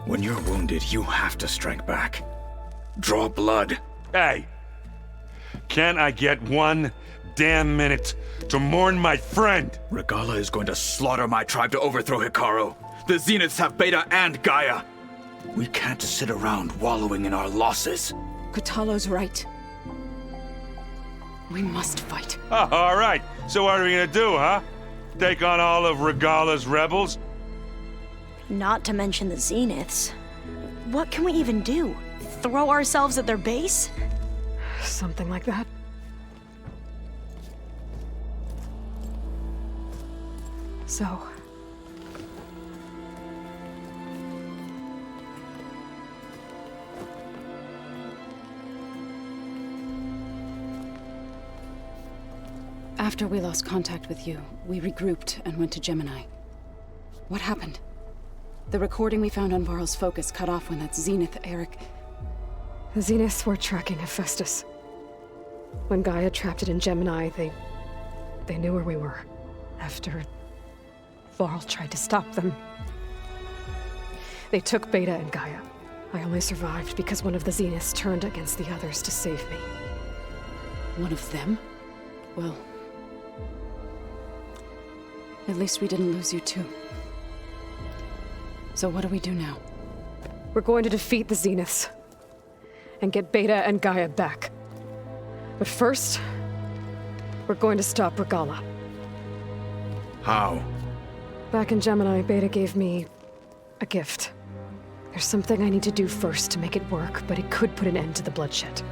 When you're wounded, you have to strike back. Draw blood. Hey! Can't I get one damn minute to mourn my friend? Regala is going to slaughter my tribe to overthrow Hikaru. The Zeniths have Beta and Gaia. We can't sit around wallowing in our losses. Kotallo's right. We must fight. Oh, all right. So what are we gonna do, huh? Take on all of Regala's rebels? Not to mention the Zeniths. What can we even do? Throw ourselves at their base? Something like that. So... After we lost contact with you, we regrouped and went to Gemini. What happened? The recording we found on Varl's focus cut off when that Zenith, Eric... The Zeniths were tracking Hephaestus. When Gaia trapped it in Gemini, they knew where we were. After Varl tried to stop them, they took Beta and Gaia. I only survived because one of the Zeniths turned against the others to save me. One of them? Well... at least we didn't lose you too. So what do we do now? We're going to defeat the Zeniths and get Beta and Gaia back. But first, we're going to stop Regala. How? Back in Gemini, Beta gave me a gift. There's something I need to do first to make it work, but it could put an end to the bloodshed.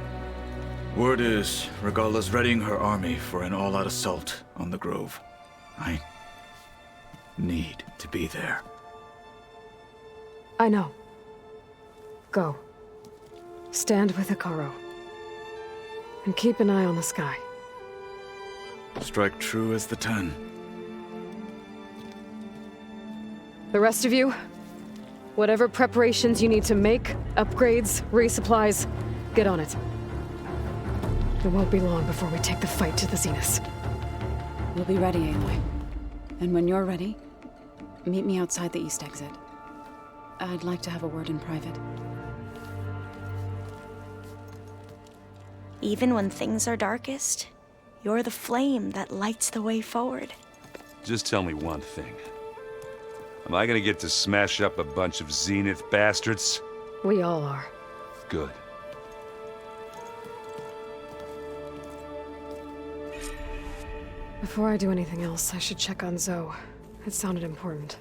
Word is, Regala's readying her army for an all-out assault on the Grove. I need to be there. I know. Go. Stand with Hikaru. And keep an eye on the sky. Strike true as the 10. The rest of you, whatever preparations you need to make, upgrades, resupplies, get on it. It won't be long before we take the fight to the Zeniths. We'll be ready, Aloy. And when you're ready, meet me outside the east exit. I'd like to have a word in private. Even when things are darkest, you're the flame that lights the way forward. Just tell me one thing. Am I gonna get to smash up a bunch of Zenith bastards? We all are. Good. Before I do anything else, I should check on Zoe. It sounded important.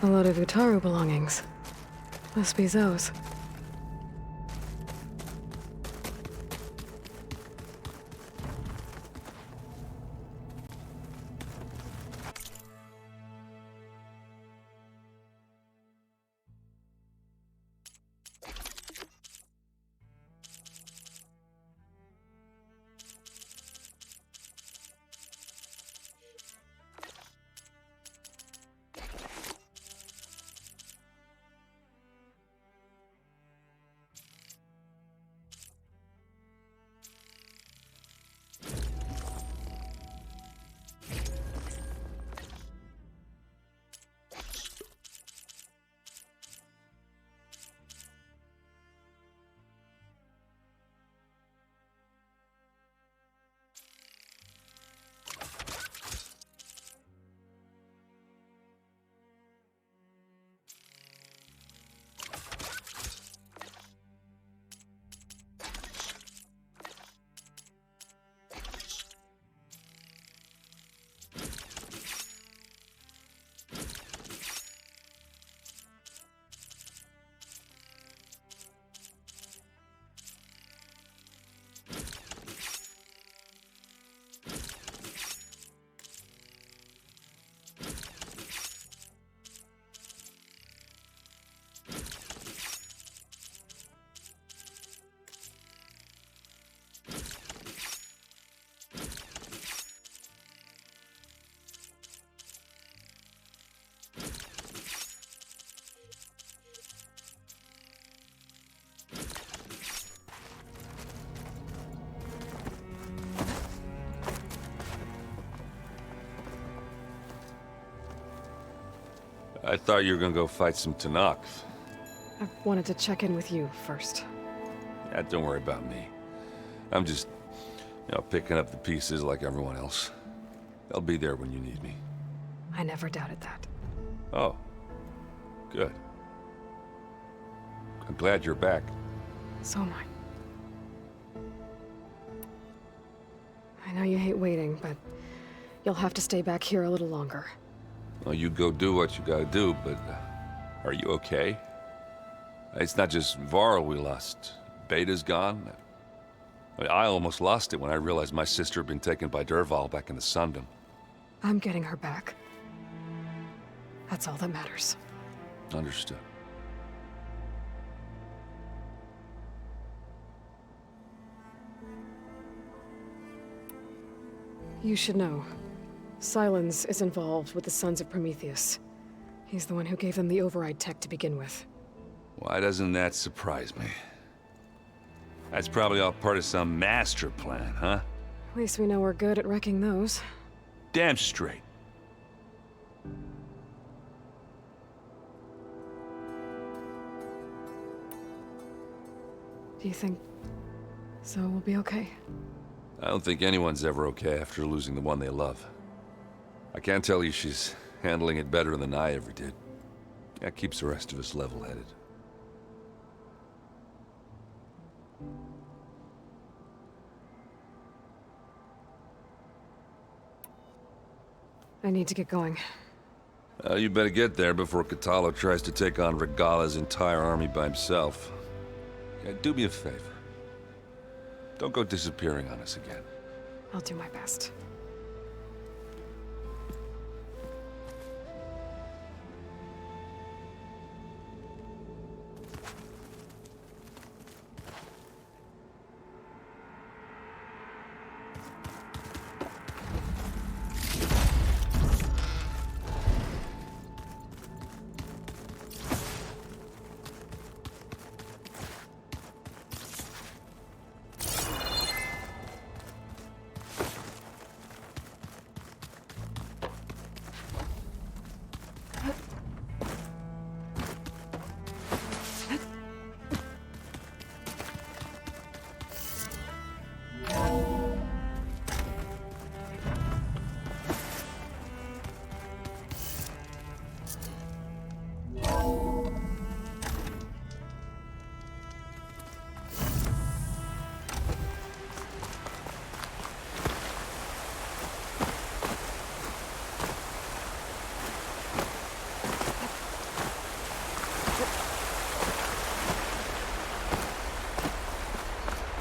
A lot of Utaru belongings. Must be Zoe's. I thought you were gonna go fight some Tanakh. I wanted to check in with you first. Yeah, don't worry about me. I'm just, picking up the pieces like everyone else. I'll be there when you need me. I never doubted that. Oh. Good. I'm glad you're back. So am I. I know you hate waiting, but you'll have to stay back here a little longer. Well, you go do what you gotta do, but are you okay? It's not just Varl we lost. Beta's gone. I almost lost it when I realized my sister had been taken by Dervahl back in the Sundom. I'm getting her back. That's all that matters. Understood. You should know. Sylens is involved with the Sons of Prometheus. He's the one who gave them the override tech to begin with. Why doesn't that surprise me? That's probably all part of some master plan, huh? At least we know we're good at wrecking those. Damn straight. Do you think Zoe will be okay? I don't think anyone's ever okay after losing the one they love. I can't tell you she's handling it better than I ever did. That keeps the rest of us level-headed. I need to get going. You better get there before Katalo tries to take on Regala's entire army by himself. Yeah, do me a favor. Don't go disappearing on us again. I'll do my best.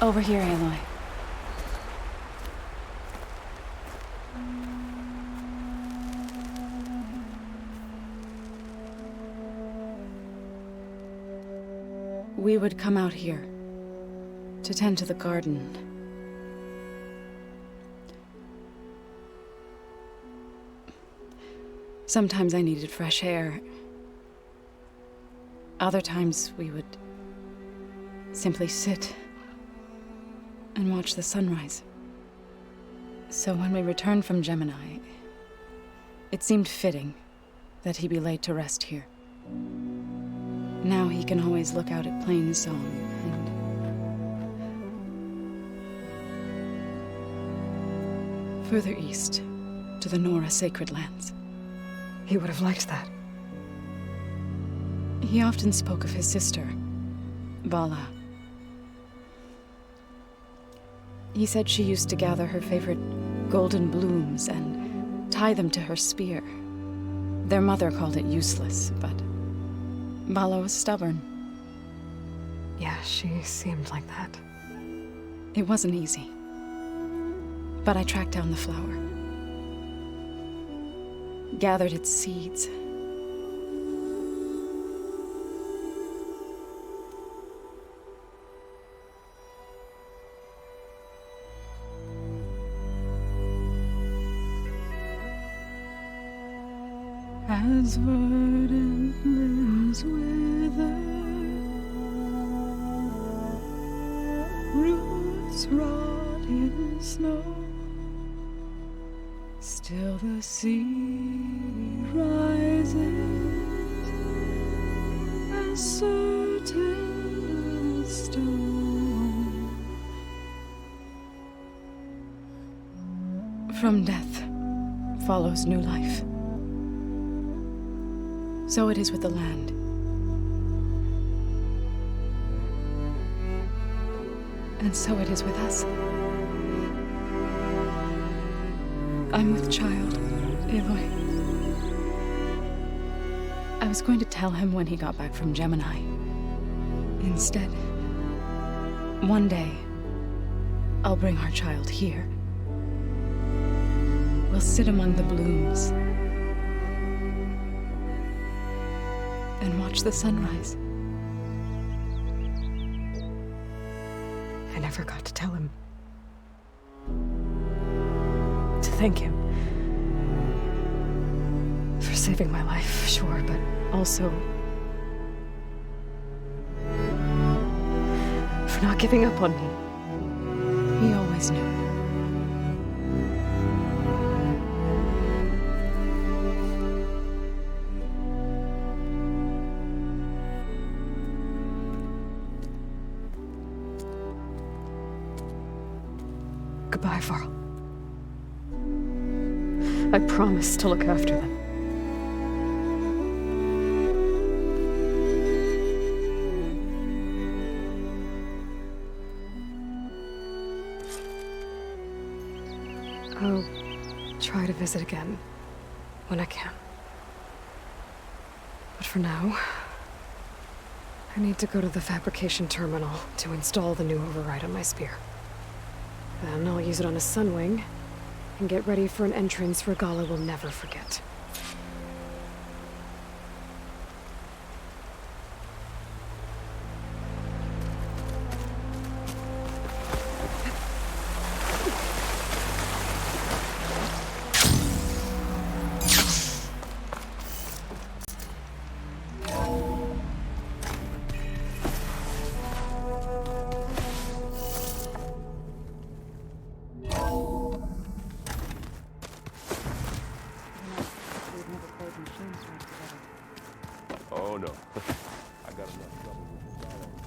Over here, Aloy. We would come out here to tend to the garden. Sometimes I needed fresh air. Other times we would simply sit and watch the sunrise. So when we returned from Gemini, it seemed fitting that he be laid to rest here. Now he can always look out at Plain Song and further east to the Nora Sacred Lands. He would have liked that. He often spoke of his sister, Bala. He said she used to gather her favorite golden blooms and tie them to her spear. Their mother called it useless, but Bala was stubborn. Yeah, she seemed like that. It wasn't easy. But I tracked down the flower. Gathered its seeds. As verdant limbs wither, roots rot in snow, still the sea rises. certain as stone. From death follows new life. So it is with the land. And so it is with us. I'm with child, Aloy. I was going to tell him when he got back from Gemini. Instead, one day, I'll bring our child here. We'll sit among the blooms and watch the sunrise. I never got to tell him. To thank him. For saving my life, sure, but also for not giving up on me. He always knew. Goodbye, Varl. I promise to look after them. I'll try to visit again when I can. But for now, I need to go to the fabrication terminal to install the new override on my spear. Then I'll use it on a sunwing and get ready for an entrance Regalla will never forget. Oh no. I got enough trouble with the Sylens.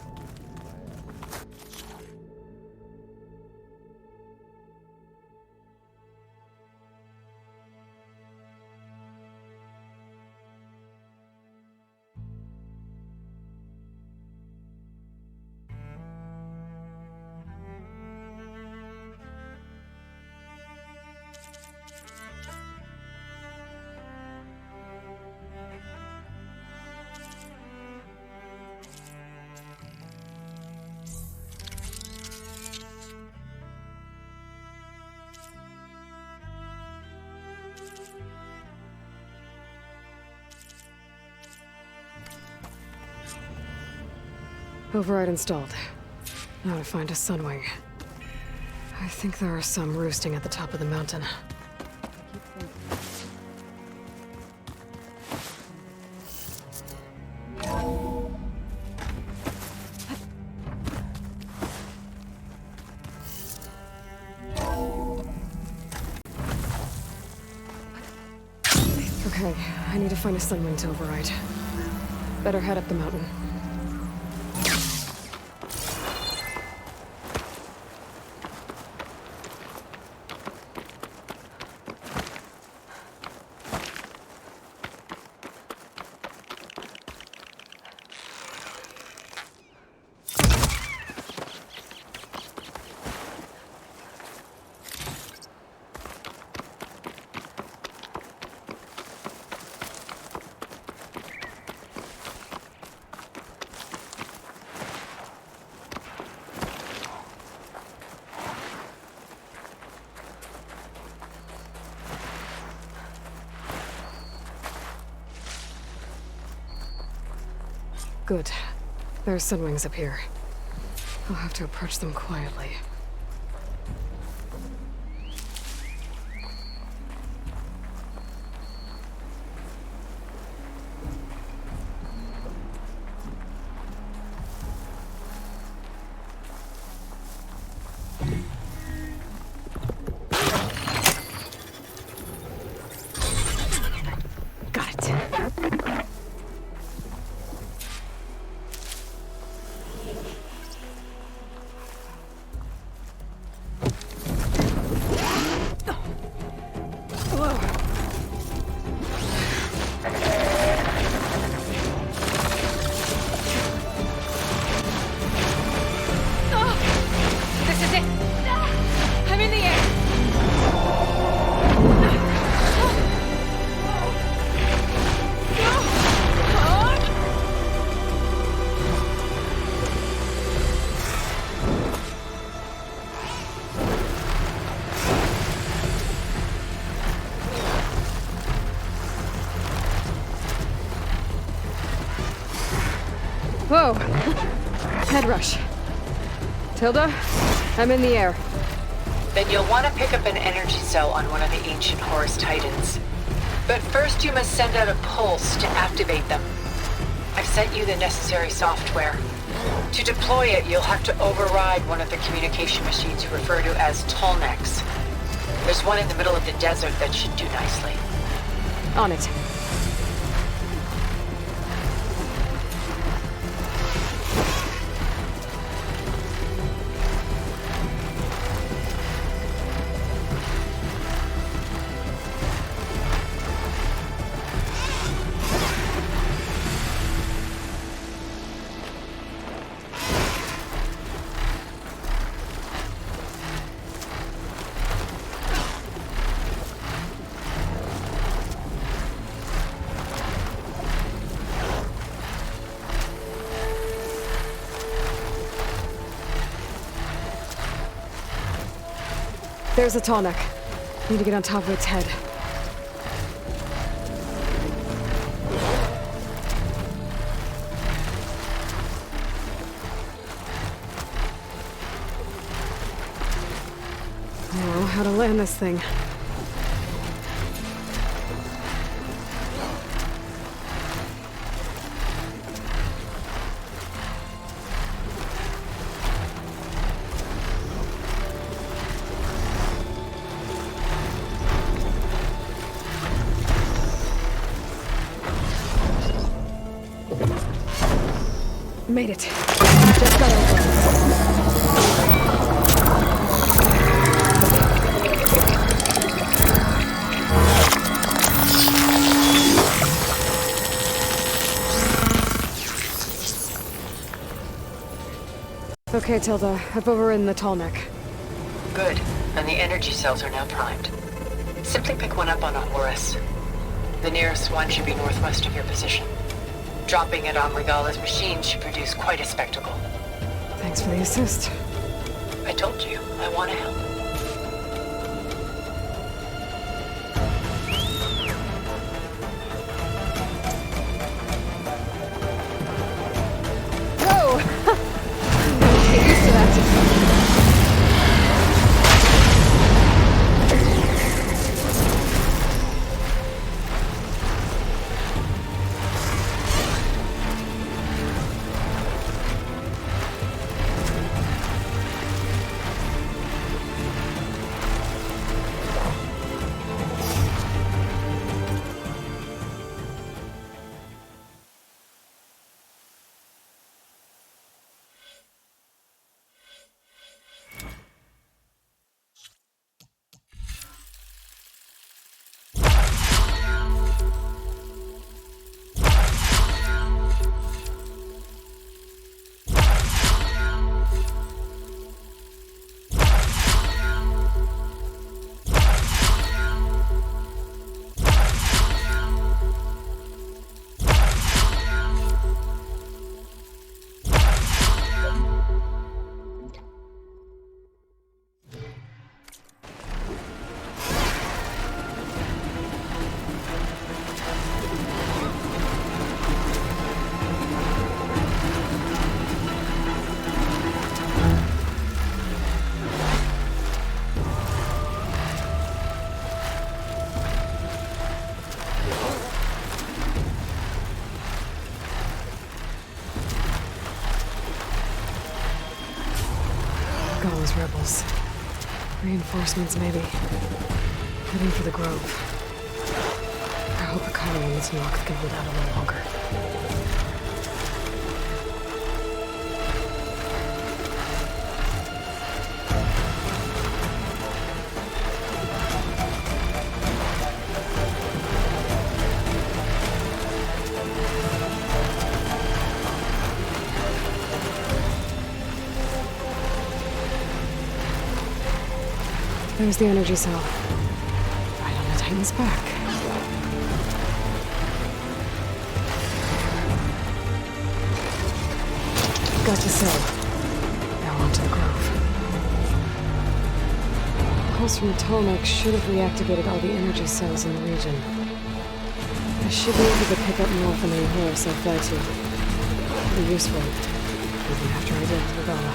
Override installed. Now to find a sunwing. I think there are some roosting at the top of the mountain. Okay, I need to find a sunwing to override. Better head up the mountain. Good. There are sunwings up here. I'll have to approach them quietly. Got it. go! Head rush. Tilda, I'm in the air. Then you'll want to pick up an energy cell on one of the ancient Horus Titans. But first you must send out a pulse to activate them. I've sent you the necessary software. To deploy it, you'll have to override one of the communication machines you refer to as Tolnecs. There's one in the middle of the desert that should do nicely. On it. There's a Tolnec. Need to get on top of its head. Now, how to land this thing. Made it. Just got over. Okay, Tilda. I've overridden the Tolnec. Good. And the energy cells are now primed. Simply pick one up on a Horus. The nearest one should be northwest of your position. Dropping it on Regala's machine should produce quite a spectacle. Thanks for the assist. I told you, I want to help. Whoa! Get used to that. Gala's rebels. Reinforcements, maybe. Heading for the Grove. I hope a colony in this Noct can hold out a little longer. There's the energy cell. Right on the Titan's back. Got the cell. Now on to the Grove. Pulse from the Tolnec should have reactivated all the energy cells in the region. I should be able to pick up more from any Horus I fly to. Be useful. Even after I did with Regala.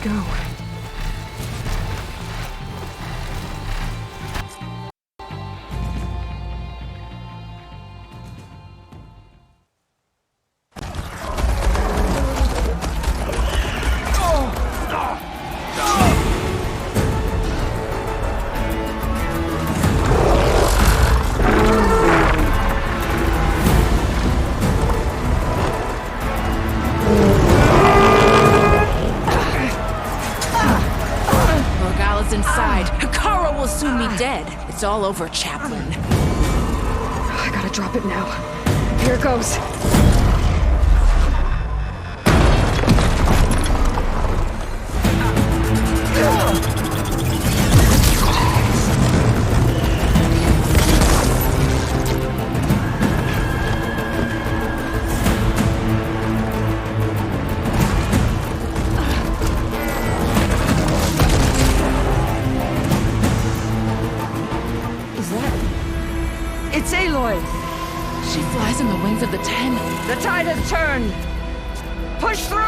Go. It's all over, Chaplain. I gotta drop it now. Here it goes. It's Aloy! She flies on the wings of the Ten. The tide has turned! Push through!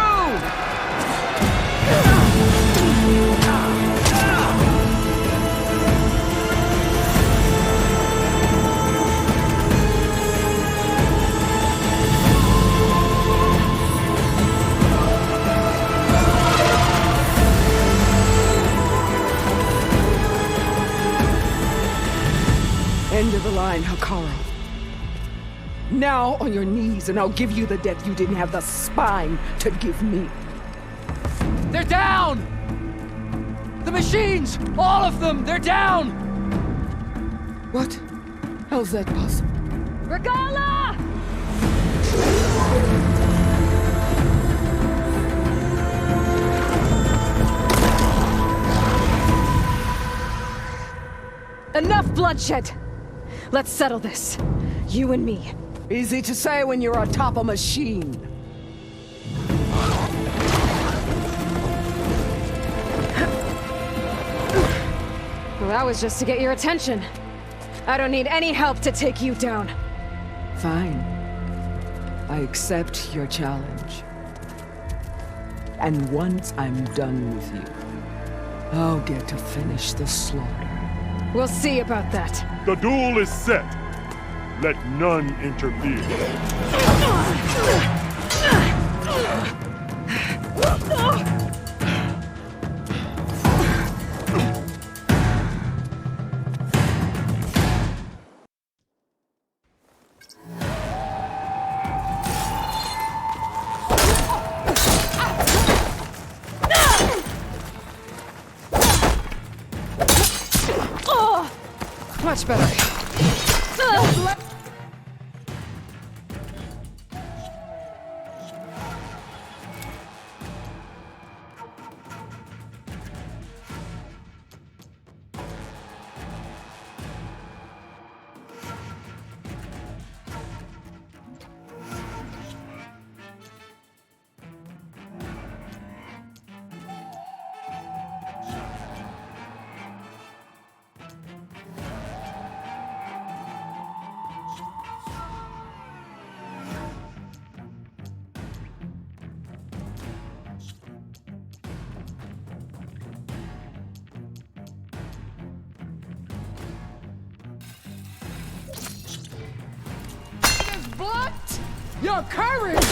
End of the line, Hikaru. Now on your knees, and I'll give you the death you didn't have the spine to give me. They're down! The machines! All of them! They're down! What? How's that possible? Regala! Enough bloodshed! Let's settle this. You and me. Easy to say when you're atop a machine. Well, that was just to get your attention. I don't need any help to take you down. Fine. I accept your challenge. And once I'm done with you, I'll get to finish the slaughter. We'll see about that. The duel is set. Let none interfere. Much better. Your courage!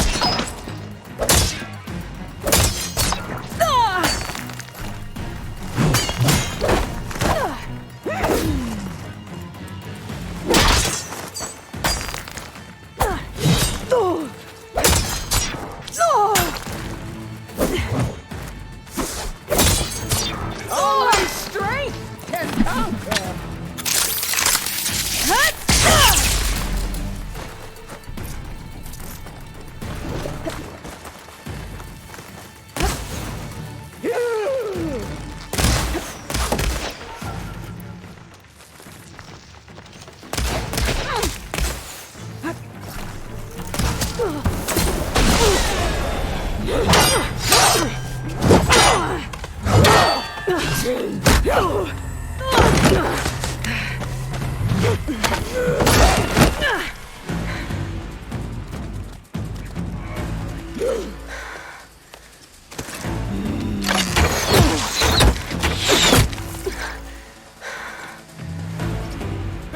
Only strength can conquer.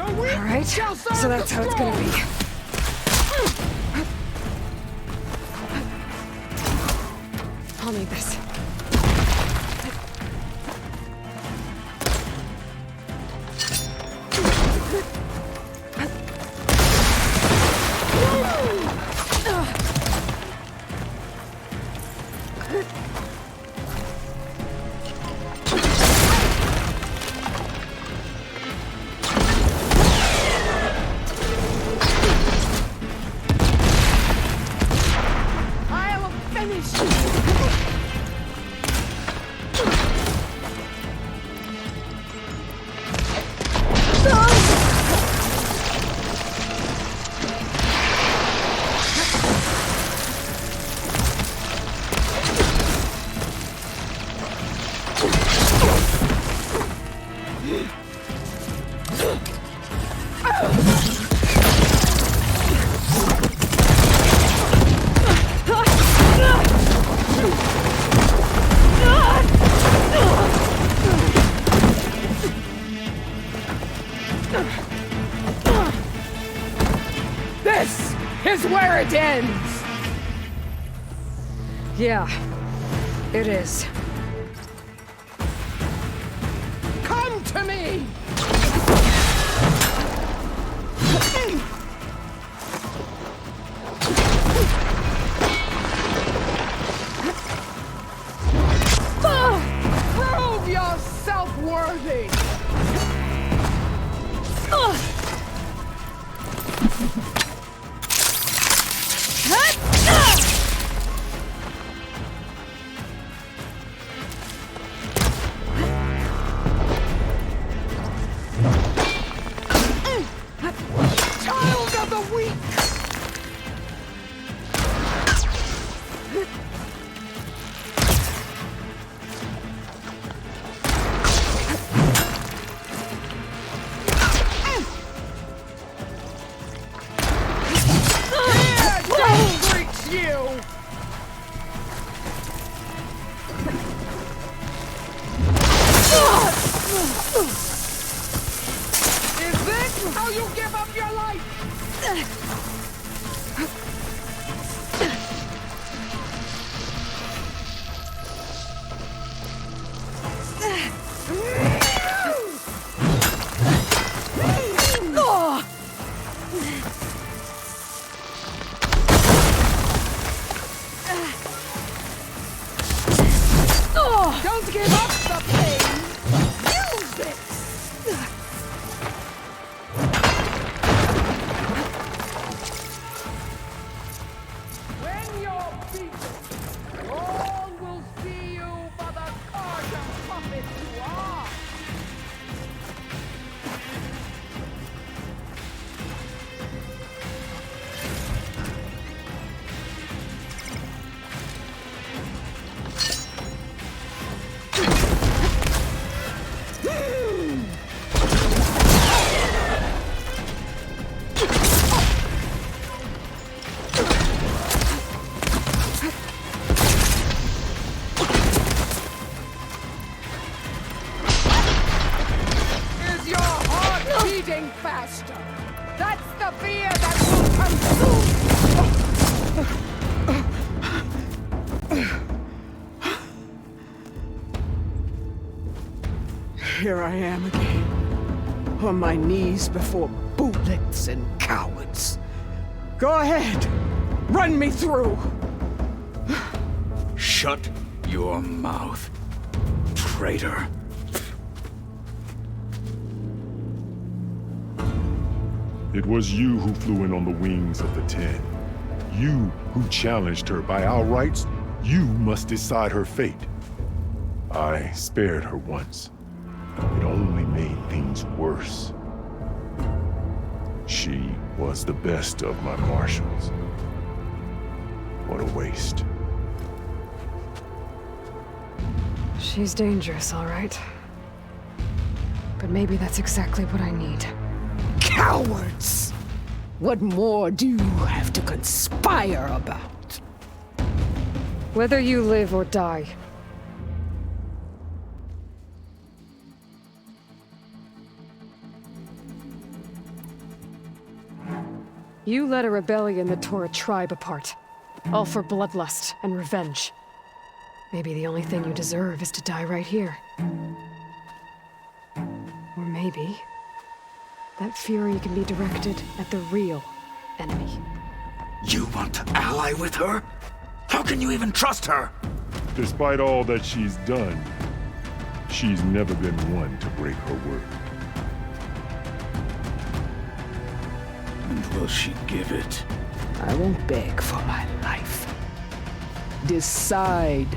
Alright, so that's how it's gonna be. I'll need this. I'll finish you. This is where it ends! Yeah, it is. Come to me! Prove yourself worthy! Child of the weak! Here, don't reach you! Is this how you give up your life? Don't give up the pain! Use it! When you're beaten, all will see you for the Carter puppet you are! Is your heart beating faster? That's the fear that will consume! Here I am again, on my knees before bootlets and cowards. Go ahead, Run me through! Shut your mouth, traitor. It was you who flew in on the wings of the Ten. You who challenged her by our rights. You must decide her fate. I spared her once. It only made things worse. She was the best of my marshals. What a waste. She's dangerous, all right. But maybe that's exactly what I need. Cowards! What more do you have to conspire about? Whether you live or die. You led a rebellion that tore a tribe apart. All for bloodlust and revenge. Maybe the only thing you deserve is to die right here. Or maybe that fury can be directed at the real enemy. You want to ally with her? How can you even trust her? Despite all that she's done, she's never been one to break her word. And will she give it? I won't beg for my life. Decide.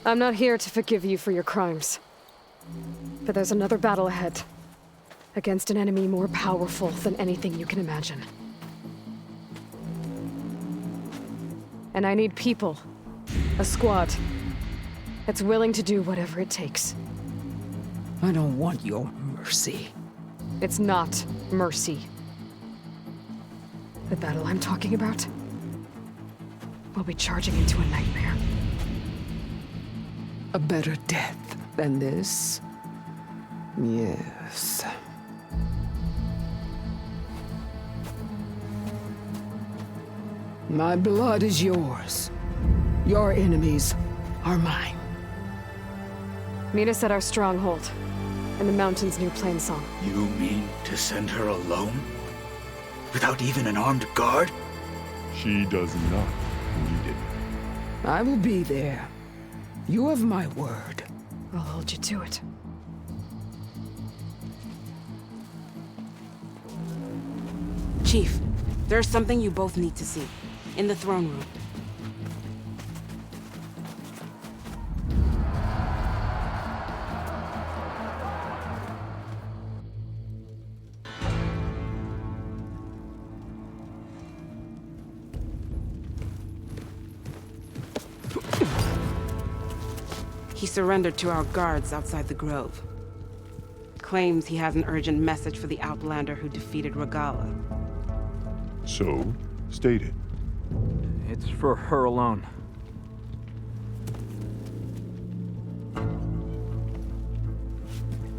I'm not here to forgive you for your crimes. But there's another battle ahead. Against an enemy more powerful than anything you can imagine. And I need people. A squad. That's willing to do whatever it takes. I don't want your mercy. It's not mercy. The battle I'm talking about will be charging into a nightmare. A better death than this? Yes. My blood is yours. Your enemies are mine. Meet us at our stronghold, in the mountains near Plainsong. You mean to send her alone? Without even an armed guard? She does not need it. I will be there. You have my word. I'll hold you to it. Chief, there's something you both need to see. In the throne room. He surrendered to our guards outside the grove. Claims he has an urgent message for the Outlander who defeated Regala. So, state it. It's for her alone.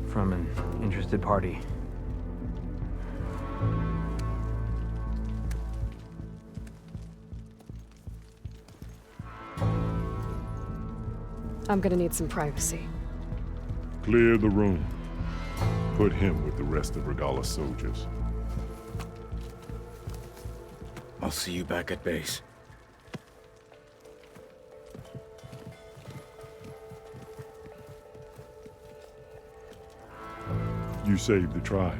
From an interested party. I'm gonna need some privacy. Clear the room. Put him with the rest of Regala's soldiers. I'll see you back at base. You saved the tribe.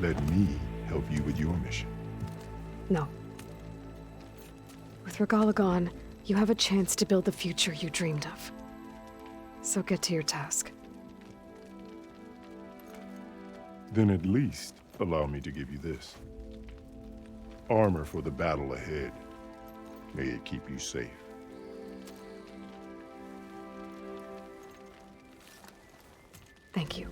Let me help you with your mission. No. With Regalla gone, you have a chance to build the future you dreamed of. So get to your task. Then at least allow me to give you this. Armor for the battle ahead. May it keep you safe. Thank you.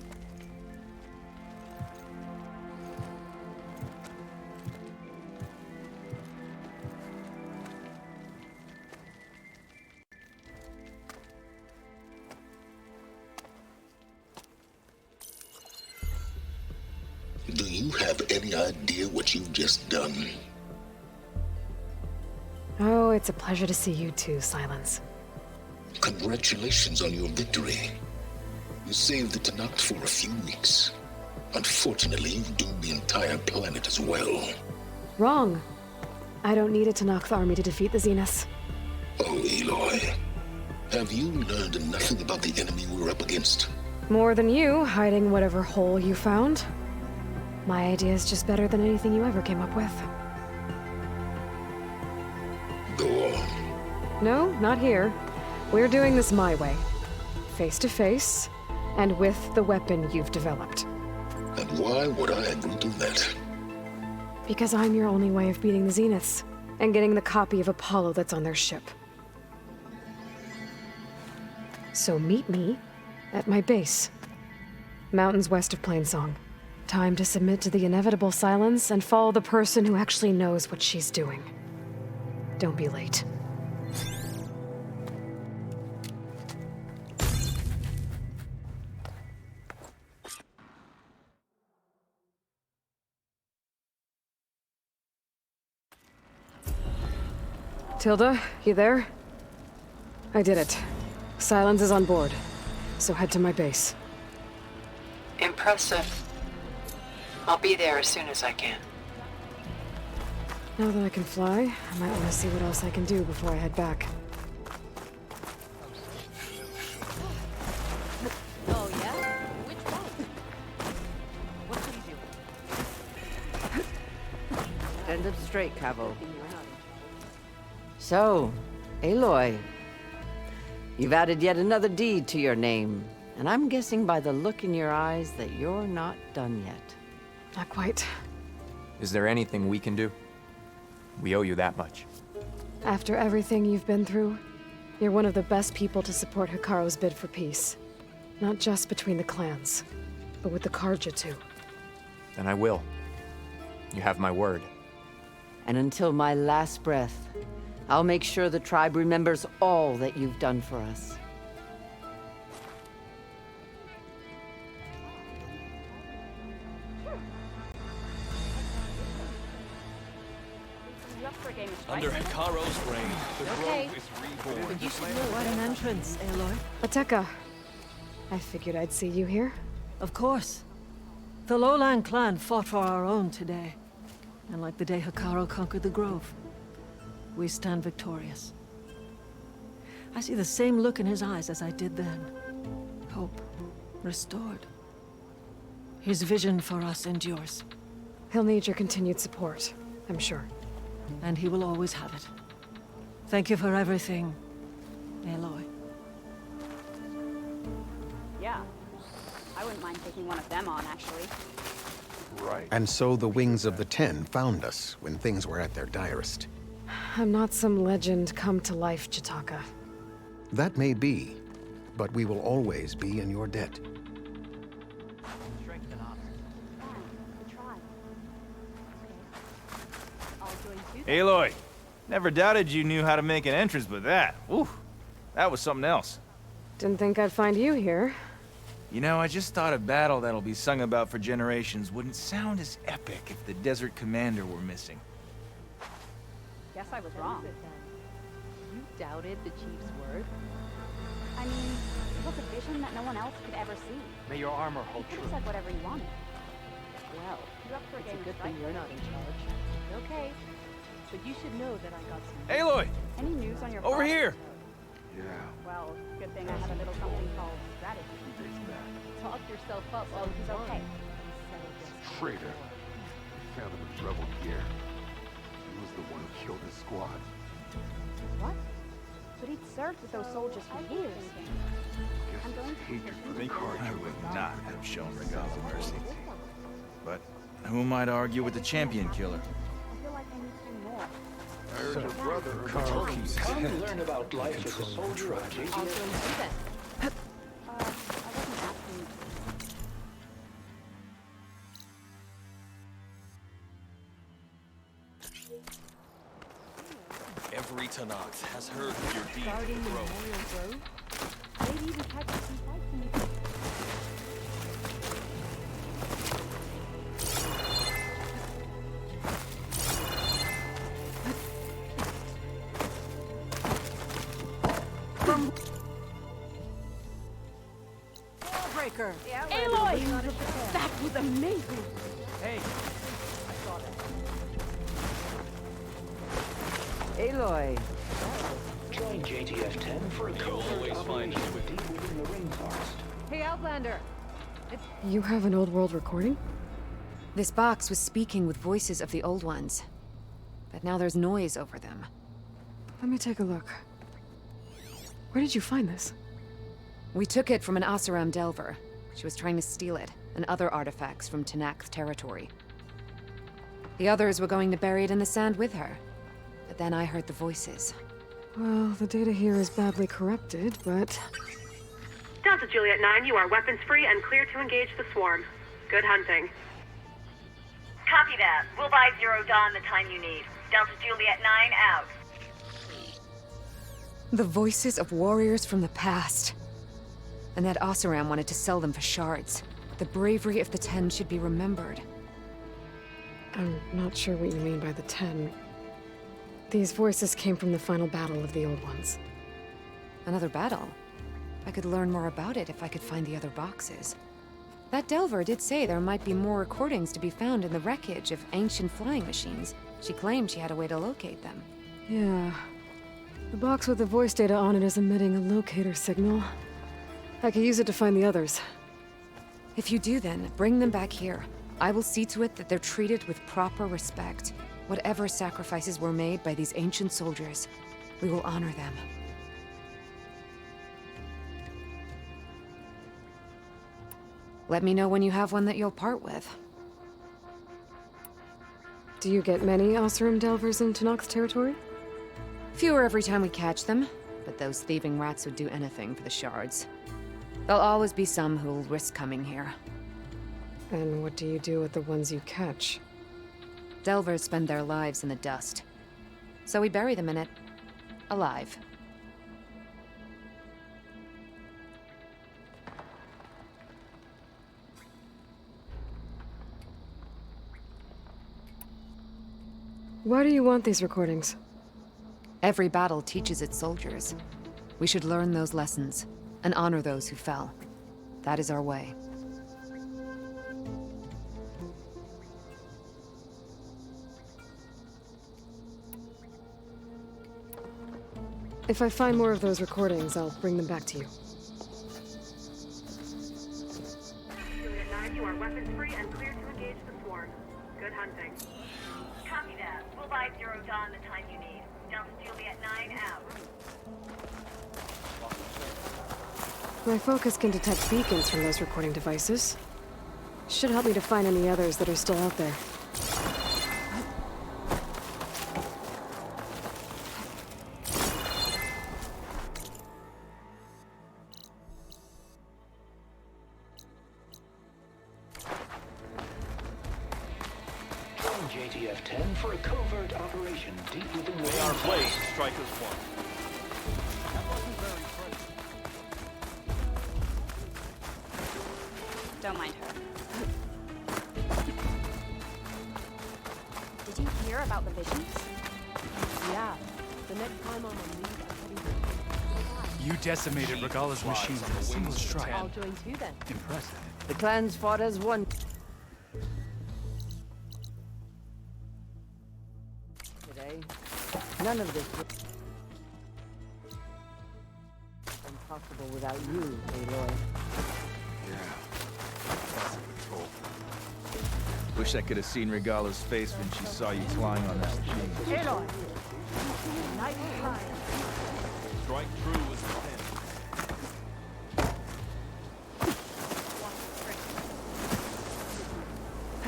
Do you have any idea what you've just done? Oh, it's a pleasure to see you too, Sylens. Congratulations on your victory. You saved the Tenakth for a few weeks. Unfortunately, you've doomed the entire planet as well. Wrong. I don't need a Tenakth army to defeat the Zeniths. Oh, Aloy. Have you learned nothing about the enemy we're up against? More than you, hiding whatever hole you found. My idea is just better than anything you ever came up with. Go on. No, not here. We're doing this my way. Face to face, and with the weapon you've developed. And why would I agree to that? Because I'm your only way of beating the Zeniths, and getting the copy of Apollo that's on their ship. So meet me at my base. Mountains west of Plainsong. Time to submit to the inevitable Sylens and follow the person who actually knows what she's doing. Don't be late. Tilda, you there? I did it. Sylens is on board, so head to my base. Impressive. I'll be there as soon as I can. Now that I can fly, I might want to see what else I can do before I head back. Oh, yeah? Which one? What should he do? Stand up straight, Cavo. So, Aloy, you've added yet another deed to your name, and I'm guessing by the look in your eyes that you're not done yet. Not quite. Is there anything we can do? We owe you that much. After everything you've been through, you're one of the best people to support Hikaru's bid for peace. Not just between the clans, but with the Karja too. Then I will. You have my word. And until my last breath, I'll make sure the tribe remembers all that you've done for us. Under Hikaru's reign, the Okay. grove is reborn. But you should know what an entrance, Aloy. Ateka, I figured I'd see you here. Of course. The Lowland clan fought for our own today. And like the day Hikaru conquered the Grove, we stand victorious. I see the same look in his eyes as I did then. Hope restored. His vision for us endures. He'll need your continued support, I'm sure. And he will always have it. Thank you for everything, Aloy. Yeah. I wouldn't mind taking one of them on, actually. Right. And so the Wings of the Ten found us when things were at their direst. I'm not some legend come to life, Chitaka. That may be, but we will always be in your debt. Aloy, never doubted you knew how to make an entrance, but that, ooh, that was something else. Didn't think I'd find you here. You know, I just thought a battle that'll be sung about for generations wouldn't sound as epic if the Desert Commander were missing. Guess I was wrong. You doubted the chief's word? I mean, it was a vision that no one else could ever see. May your armor You hold could true. have said whatever you wanted. Well, You're up for a it's game a of good strike. thing you're not in charge. Okay. But you should know that I got some... Aloy! Any news on your Over father? here! Well, good thing I have a little something called strategy. Talk your yourself up while he's okay. Traitor. The family was rebel here. He was the one who killed his squad. What? But he'd served with those soldiers for years. I'm going to Hatred for the I Carja. would not have shown Regala mercy. But who might argue with the champion killer? I feel like I need to do more. I heard your brother Turkey's come learn about life as a soldier on JTF. I wasn't asking you. Every Tanax has heard of your deed Guarding in the the grove. Memorial Grove? Maybe even catch some fights in the... Breaker. Aloy! That was amazing! Hey, Aloy. Join JTF 10 for a covert operation deep within the rainforest. Hey, Outlander. You have an old world recording? This box was speaking with voices of the old ones. But now there's noise over them. Let me take a look. Where did you find this? We took it from an Oseram Delver. She was trying to steal it, and other artifacts from Tenakth territory. The others were going to bury it in the sand with her. But then I heard the voices. Well, the data here is badly corrupted, but... Delta Juliet 9, you are weapons-free and clear to engage the swarm. Good hunting. Copy that. We'll buy Zero Dawn the time you need. Delta Juliet 9 out. The voices of warriors from the past. And that Oseram wanted to sell them for shards. The bravery of the Ten should be remembered. I'm not sure what you mean by the 10. These voices came from the final battle of the Old Ones. Another battle? I could learn more about it if I could find the other boxes. That Delver did say there might be more recordings to be found in the wreckage of ancient flying machines. She claimed she had a way to locate them. Yeah. The box with the voice data on it is emitting a locator signal. I could use it to find the others. If you do then, bring them back here. I will see to it that they're treated with proper respect. Whatever sacrifices were made by these ancient soldiers, we will honor them. Let me know when you have one that you'll part with. Do you get many Oseram Delvers in Tenakth territory? Fewer every time we catch them, but those thieving rats would do anything for the shards. There'll always be some who'll risk coming here. And what do you do with the ones you catch? Delvers spend their lives in the dust. So we bury them in it. Alive. Why do you want these recordings? Every battle teaches its soldiers. We should learn those lessons, and honor those who fell. That is our way. If I find more of those recordings, I'll bring them back to you. Juliet 9, you are weapons-free and clear to engage the swarm. Good hunting. Copy that. We'll buy Zero Dawn the time you need. Delta Juliet 9 out. My focus can detect beacons from those recording devices. Should help me to find any others that are still out there. Join JTF 10 for a covert operation deep within the May our rainforest. blades strike as one. Don't mind her. Did you hear about the visions? Yeah. The next time I'm on leave, I'm heading You decimated Regala's machines in a single strike. I'll join too then. Impressive. The clans fought as one. Today, none of this would be possible without you, Aloy. Yeah. Wish I could have seen Regala's face when she saw you flying on that machine. Aloy! Night time. Strike true as the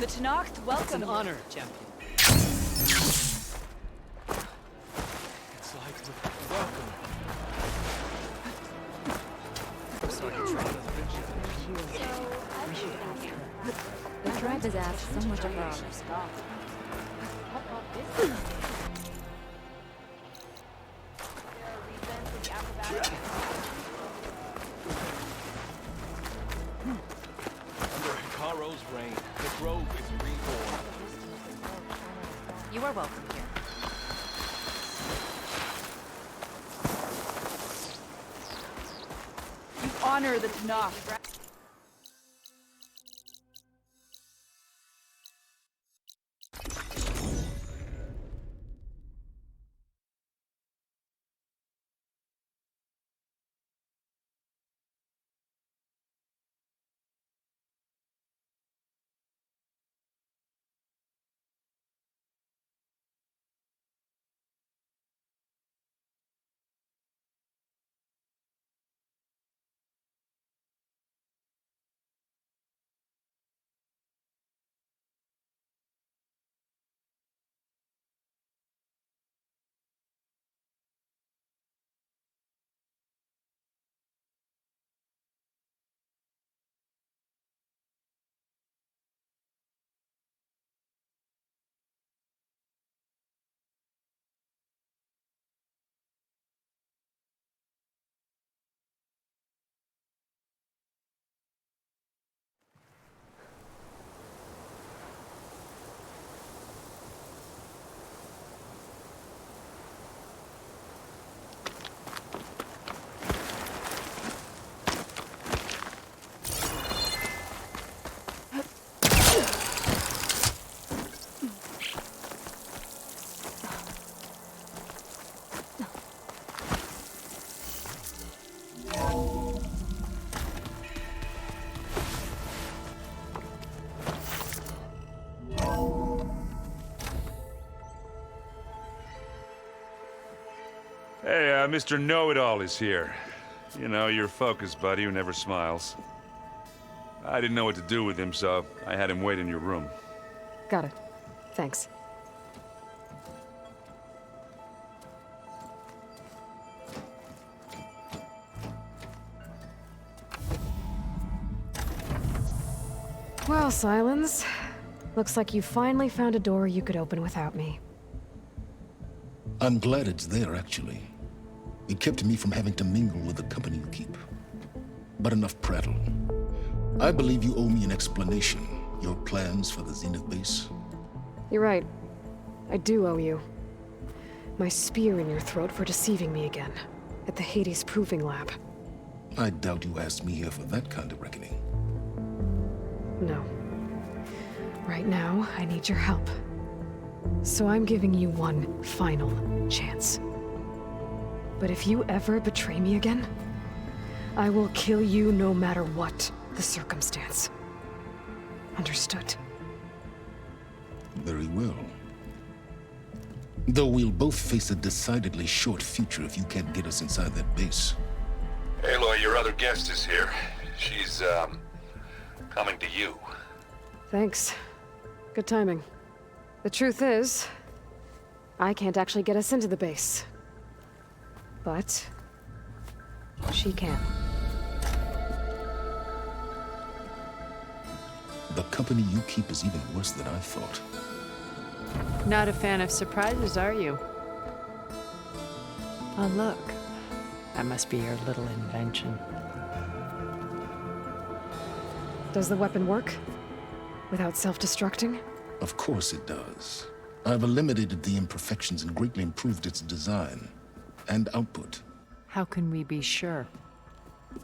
10. The Tenakth welcome. It's an honor, champion. It's like welcome. So I can try another The tribe has asked so much of our stuff. Under Hikaro's reign, the Grove is reborn. You are welcome here. You honor the Tenakth. Hey, Mr. Know-It-All is here. You know, your focus buddy who never smiles. I didn't know what to do with him, so I had him wait in your room. Got it. Thanks. Well, Sylens. Looks like you finally found a door you could open without me. I'm glad it's there, actually. It kept me from having to mingle with the company you keep. But enough prattle. I believe you owe me an explanation. Your plans for the Zenith base? You're right. I do owe you. My spear in your throat for deceiving me again. At the Hades Proving Lab. I doubt you asked me here for that kind of reckoning. No. Right now, I need your help. So I'm giving you one final chance. But if you ever betray me again, I will kill you no matter what the circumstance. Understood? Very well. Though we'll both face a decidedly short future if you can't get us inside that base. Aloy, your other guest is here. She's, coming to you. Thanks. Good timing. The truth is, I can't actually get us into the base. But she can. The company you keep is even worse than I thought. Not a fan of surprises, are you? Oh, look. That must be your little invention. Does the weapon work? Without self-destructing? Of course it does. I've eliminated the imperfections and greatly improved its design and output. How can we be sure?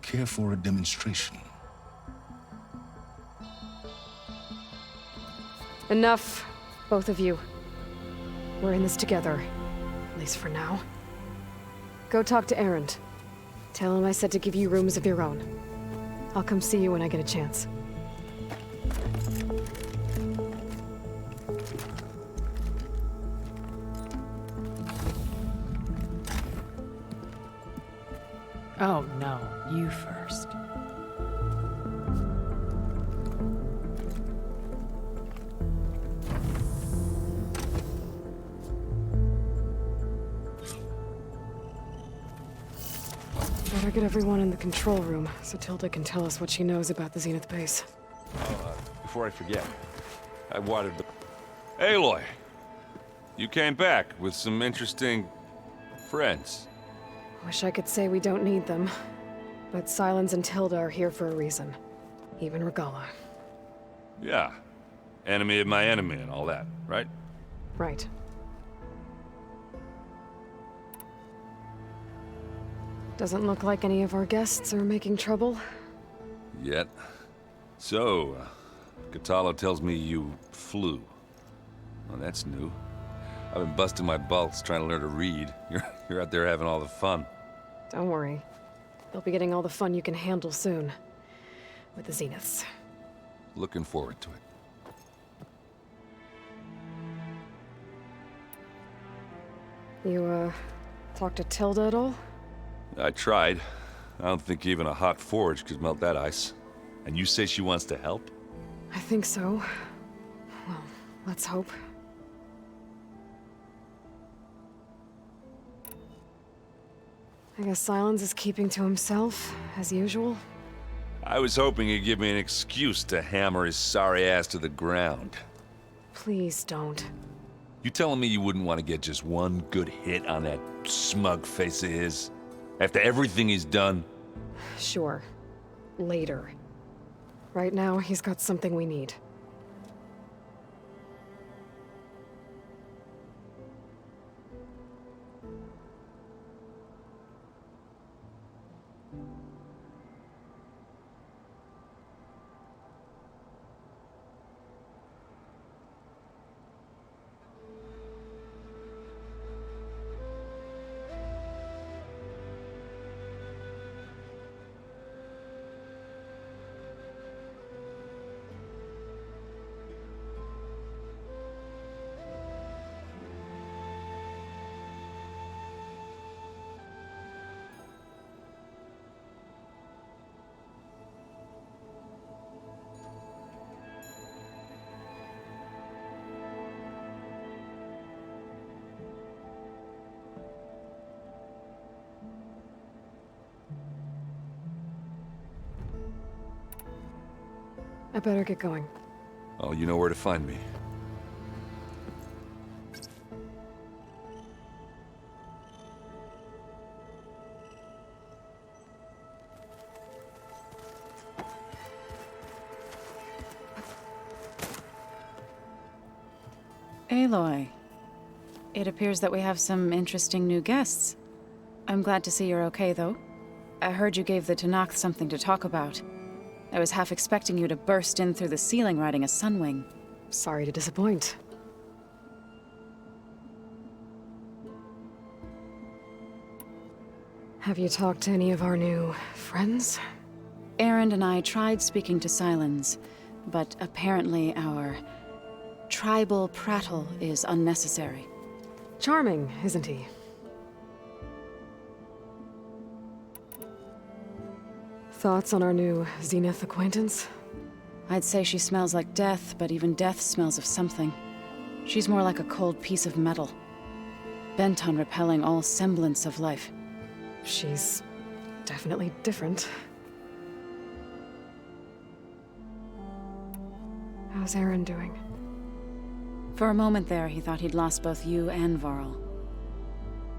Care for a demonstration? Enough, both of you. We're in this together, at least for now. Go talk to Erend. Tell him I said to give you rooms of your own. I'll come see you when I get a chance. Oh, no. You first. Better get everyone in the control room so Tilda can tell us what she knows about the Zenith base. Before I forget, I watered the... Aloy! You came back with some interesting... friends. Wish I could say we don't need them. But Sylens and Tilda are here for a reason. Even Regalla. Yeah. Enemy of my enemy and all that, right? Right. Doesn't look like any of our guests are making trouble. Yet. So, Katalo tells me you flew. Well, that's new. I've been busting my balls trying to learn to read. You're out there having all the fun. Don't worry. You'll be getting all the fun you can handle soon. With the Zeniths. Looking forward to it. You, talked to Tilda at all? I tried. I don't think even a hot forge could melt that ice. And you say she wants to help? I think so. Well, let's hope. I guess Sylens is keeping to himself, as usual. I was hoping he'd give me an excuse to hammer his sorry ass to the ground. Please don't. You telling me you wouldn't want to get just one good hit on that smug face of his? After everything he's done? Sure. Later. Right now, he's got something we need. I better get going. Oh, you know where to find me. Aloy. It appears that we have some interesting new guests. I'm glad to see you're okay, though. I heard you gave the Tanakh something to talk about. I was half expecting you to burst in through the ceiling riding a sunwing. Sorry to disappoint. Have you talked to any of our new friends? Erend and I tried speaking to Sylens, but apparently our tribal prattle is unnecessary. Charming, isn't he? Thoughts on our new Zenith acquaintance? I'd say she smells like death, but even death smells of something. She's more like a cold piece of metal, bent on repelling all semblance of life. She's definitely different. How's Erend doing? For a moment there, he thought he'd lost both you and Varl.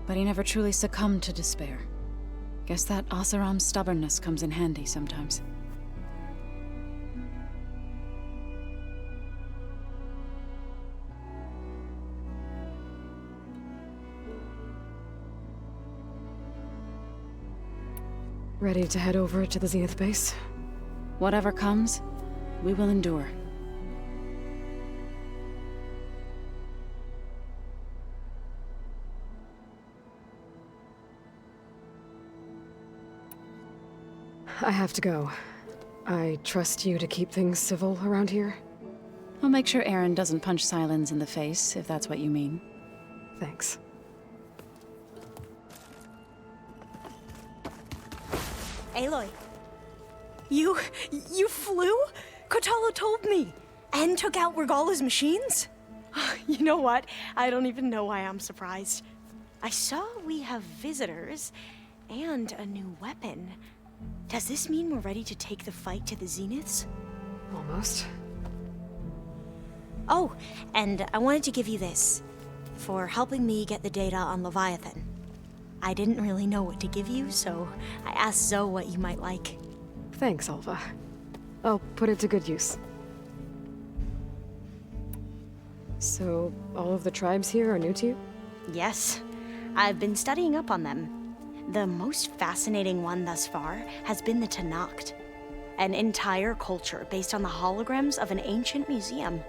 But he never truly succumbed to despair. Guess that Oseram's stubbornness comes in handy sometimes. Ready to head over to the Zenith base? Whatever comes, we will endure. I have to go. I trust you to keep things civil around here? I'll make sure Erend doesn't punch Sylens in the face, if that's what you mean. Thanks. Aloy. You flew? Kotalo told me. And took out Regalla's machines? You know what? I don't even know why I'm surprised. I saw we have visitors and a new weapon. Does this mean we're ready to take the fight to the Zeniths? Almost. Oh, and I wanted to give you this for helping me get the data on Leviathan. I didn't really know what to give you, so I asked Zoe what you might like. Thanks, Alva. I'll put it to good use. So, all of the tribes here are new to you? Yes. I've been studying up on them. The most fascinating one thus far has been the Tenakth, an entire culture based on the holograms of an ancient museum.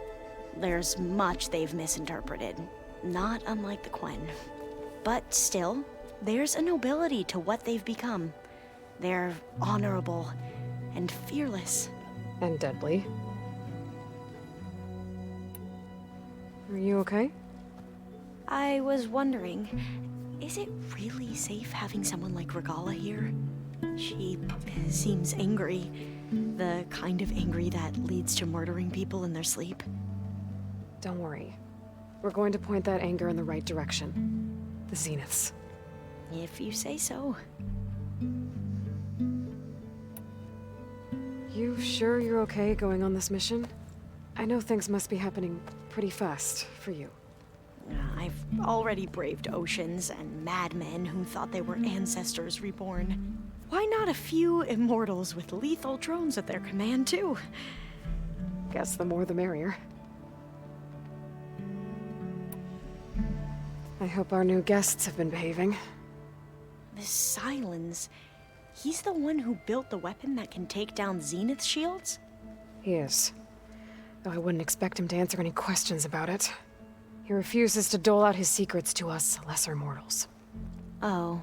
There's much they've misinterpreted, not unlike the Quen. But still, there's a nobility to what they've become. They're honorable and fearless. And deadly. Are you okay? I was wondering, is it really safe having someone like Regalla here? She seems angry. The kind of angry that leads to murdering people in their sleep. Don't worry. We're going to point that anger in the right direction. The Zeniths. If you say so. You sure you're okay going on this mission? I know things must be happening pretty fast for you. I've already braved oceans and madmen who thought they were ancestors reborn. Why not a few immortals with lethal drones at their command, too? Guess the more the merrier. I hope our new guests have been behaving. This Sylens, he's the one who built the weapon that can take down Zenith shields? He is. Though I wouldn't expect him to answer any questions about it. He refuses to dole out his secrets to us lesser mortals. Oh.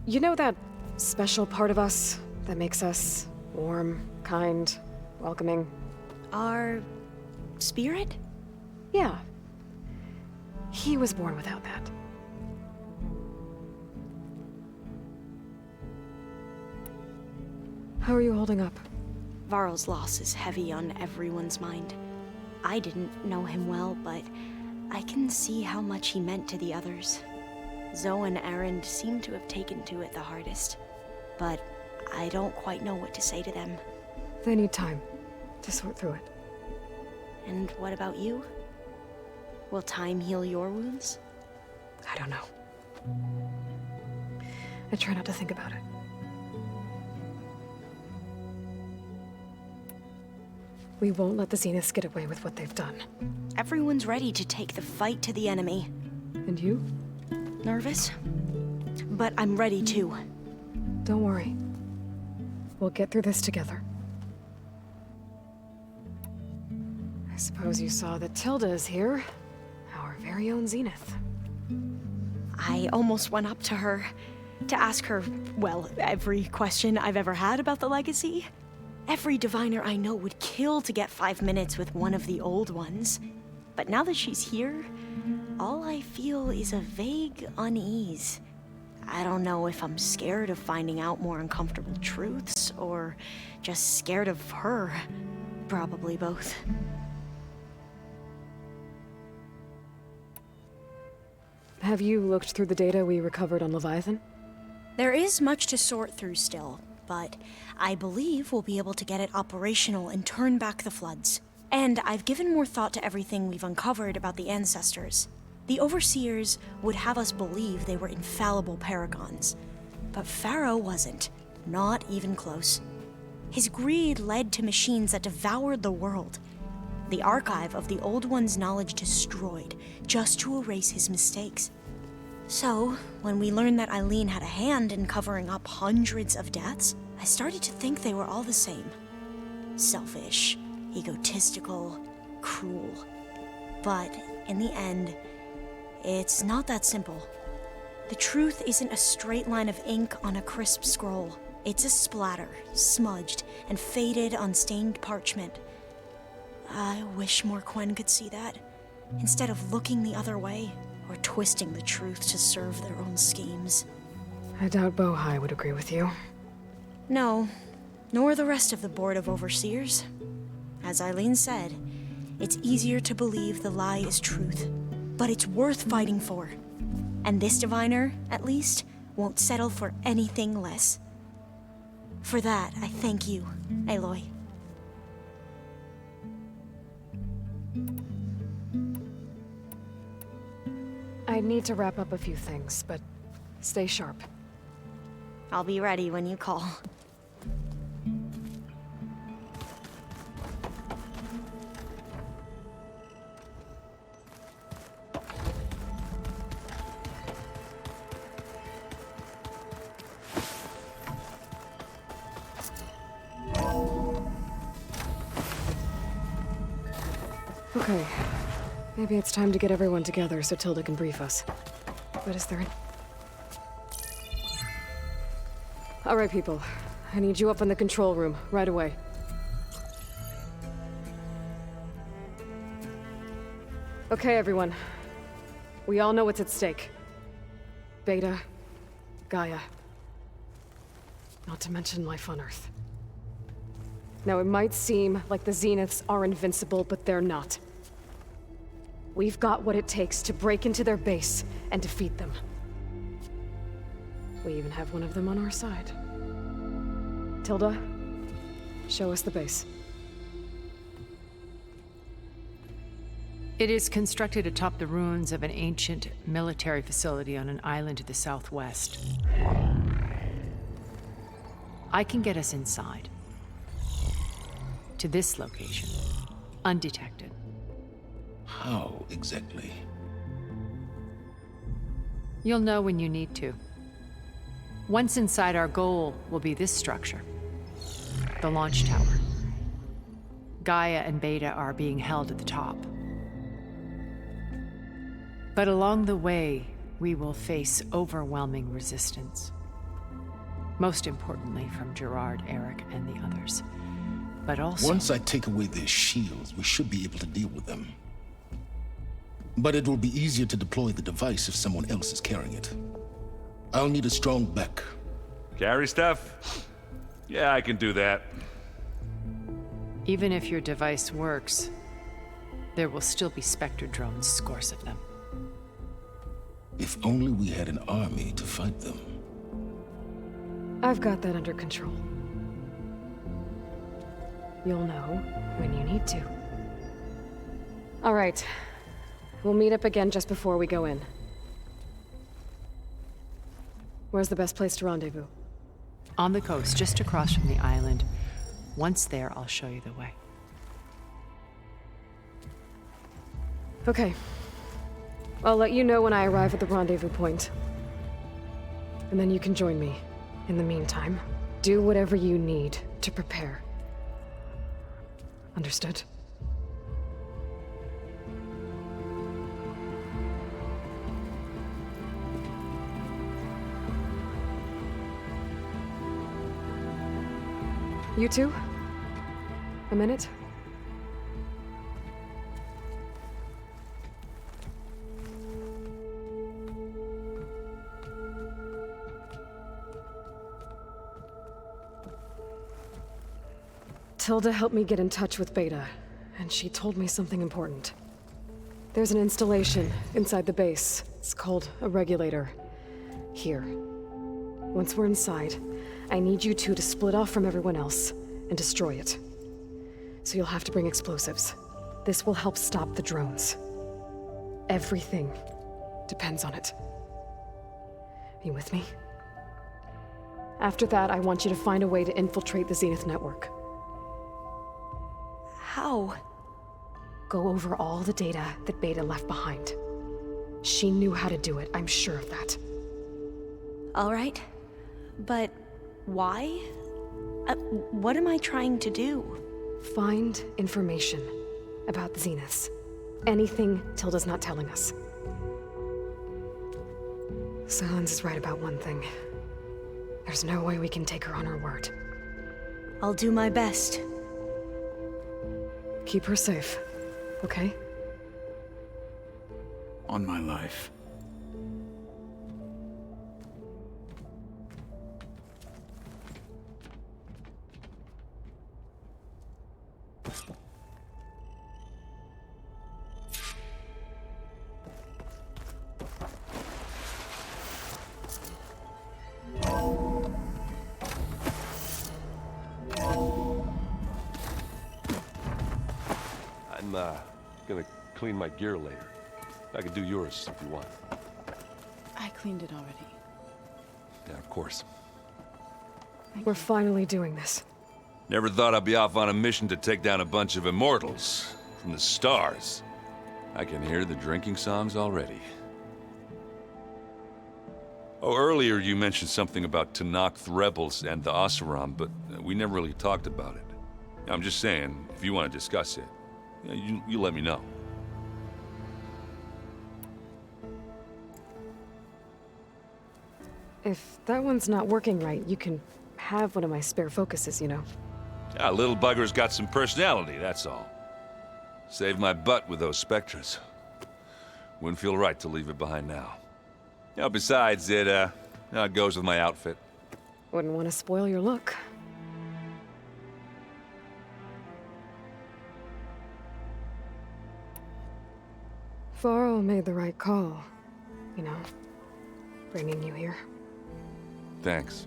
You know that special part of us that makes us warm, kind, welcoming? Our spirit? Yeah. He was born without that. How are you holding up? Varl's loss is heavy on everyone's mind. I didn't know him well, but I can see how much he meant to the others. Zoe and Erend seem to have taken to it the hardest, but I don't quite know what to say to them. They need time to sort through it. And what about you? Will time heal your wounds? I don't know. I try not to think about it. We won't let the Zeniths get away with what they've done. Everyone's ready to take the fight to the enemy. And you? Nervous? But I'm ready too. Don't worry. We'll get through this together. I suppose you saw that Tilda is here. Our very own Zenith. I almost went up to her to ask her, well, every question I've ever had about the legacy. Every diviner I know would kill to get 5 minutes with one of the old ones. But now that she's here, all I feel is a vague unease. I don't know if I'm scared of finding out more uncomfortable truths, or just scared of her. Probably both. Have you looked through the data we recovered on Leviathan? There is much to sort through still, but I believe we'll be able to get it operational and turn back the floods. And I've given more thought to everything we've uncovered about the ancestors. The Overseers would have us believe they were infallible paragons, but Pharaoh wasn't, not even close. His greed led to machines that devoured the world. The archive of the Old One's knowledge destroyed, just to erase his mistakes. So, when we learned that Eileen had a hand in covering up hundreds of deaths, I started to think they were all the same. Selfish, egotistical, cruel. But, in the end, it's not that simple. The truth isn't a straight line of ink on a crisp scroll. It's a splatter, smudged, and faded on stained parchment. I wish more Quen could see that, instead of looking the other way, or twisting the truth to serve their own schemes. I doubt Bohai would agree with you. No, nor the rest of the Board of Overseers. As Eileen said, it's easier to believe the lie is truth, but it's worth fighting for. And this diviner, at least, won't settle for anything less. For that, I thank you, Aloy. I need to wrap up a few things, but stay sharp. I'll be ready when you call. Okay. Maybe it's time to get everyone together so Tilda can brief us. But is there an... All right, people. I need you up in the control room, right away. Okay, everyone. We all know what's at stake. Beta, Gaia. Not to mention life on Earth. Now, it might seem like the Zeniths are invincible, but they're not. We've got what it takes to break into their base and defeat them. We even have one of them on our side. Tilda, show us the base. It is constructed atop the ruins of an ancient military facility on an island to the southwest. I can get us inside. To this location, undetected. How exactly? You'll know when you need to. Once inside, our goal will be this structure. The launch tower. Gaia and Beta are being held at the top. But along the way, we will face overwhelming resistance. Most importantly from Gerard, Eric, and the others. But also... Once I take away their shields, we should be able to deal with them. But it will be easier to deploy the device if someone else is carrying it. I'll need a strong back. Carry stuff? Yeah, I can do that. Even if your device works, there will still be Spectre drones, scores of them. If only we had an army to fight them. I've got that under control. You'll know when you need to. All right. We'll meet up again just before we go in. Where's the best place to rendezvous? On the coast, just across from the island. Once there, I'll show you the way. Okay. I'll let you know when I arrive at the rendezvous point. And then you can join me. In the meantime, do whatever you need to prepare. Understood? You two? A minute? Tilda helped me get in touch with Beta, and she told me something important. There's an installation inside the base. It's called a regulator. Here. Once we're inside, I need you two to split off from everyone else and destroy it. So you'll have to bring explosives. This will help stop the drones. Everything depends on it. Are you with me? After that, I want you to find a way to infiltrate the Zenith network. How? Go over all the data that Beta left behind. She knew how to do it, I'm sure of that. All right. But why? What am I trying to do? Find information about the Zeniths. Anything Tilda's not telling us. Sylens is right about one thing. There's no way we can take her on her word. I'll do my best. Keep her safe, okay? On my life. I'm gonna clean my gear later. I can do yours if you want. I cleaned it already. Yeah, of course. We're finally doing this. Never thought I'd be off on a mission to take down a bunch of immortals from the stars. I can hear the drinking songs already. Oh, earlier you mentioned something about Tenakth rebels and the Oseram, but we never really talked about it. I'm just saying, if you want to discuss it, you let me know. If that one's not working right, you can have one of my spare focuses, you know. Yeah, little bugger's got some personality, that's all. Saved my butt with those Spectres. Wouldn't feel right to leave it behind now. You know, besides, it goes with my outfit. Wouldn't want to spoil your look. Varro made the right call, you know, bringing you here. Thanks.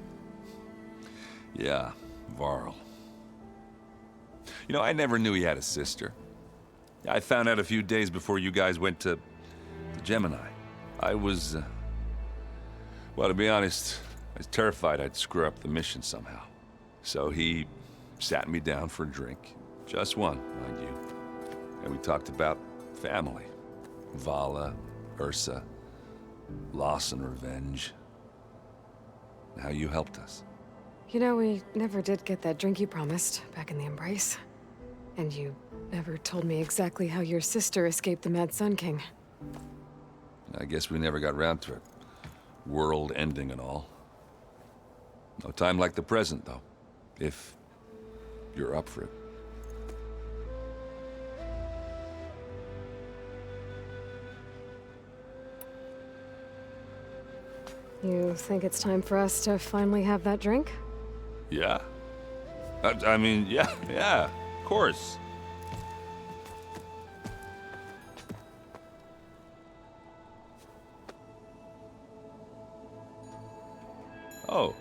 Yeah, Varl. You know, I never knew he had a sister. I found out a few days before you guys went to Gemini. I was, well, to be honest, I was terrified I'd screw up the mission somehow. So he sat me down for a drink. Just one, mind you. And we talked about family. Vala, Ursa, loss and revenge. How you helped us. You know, we never did get that drink you promised back in the Embrace. And you never told me exactly how your sister escaped the Mad Sun King. I guess we never got around to it. World ending and all. No time like the present, though. If you're up for it. You think it's time for us to finally have that drink? Yeah. I mean, yeah, of course. Oh.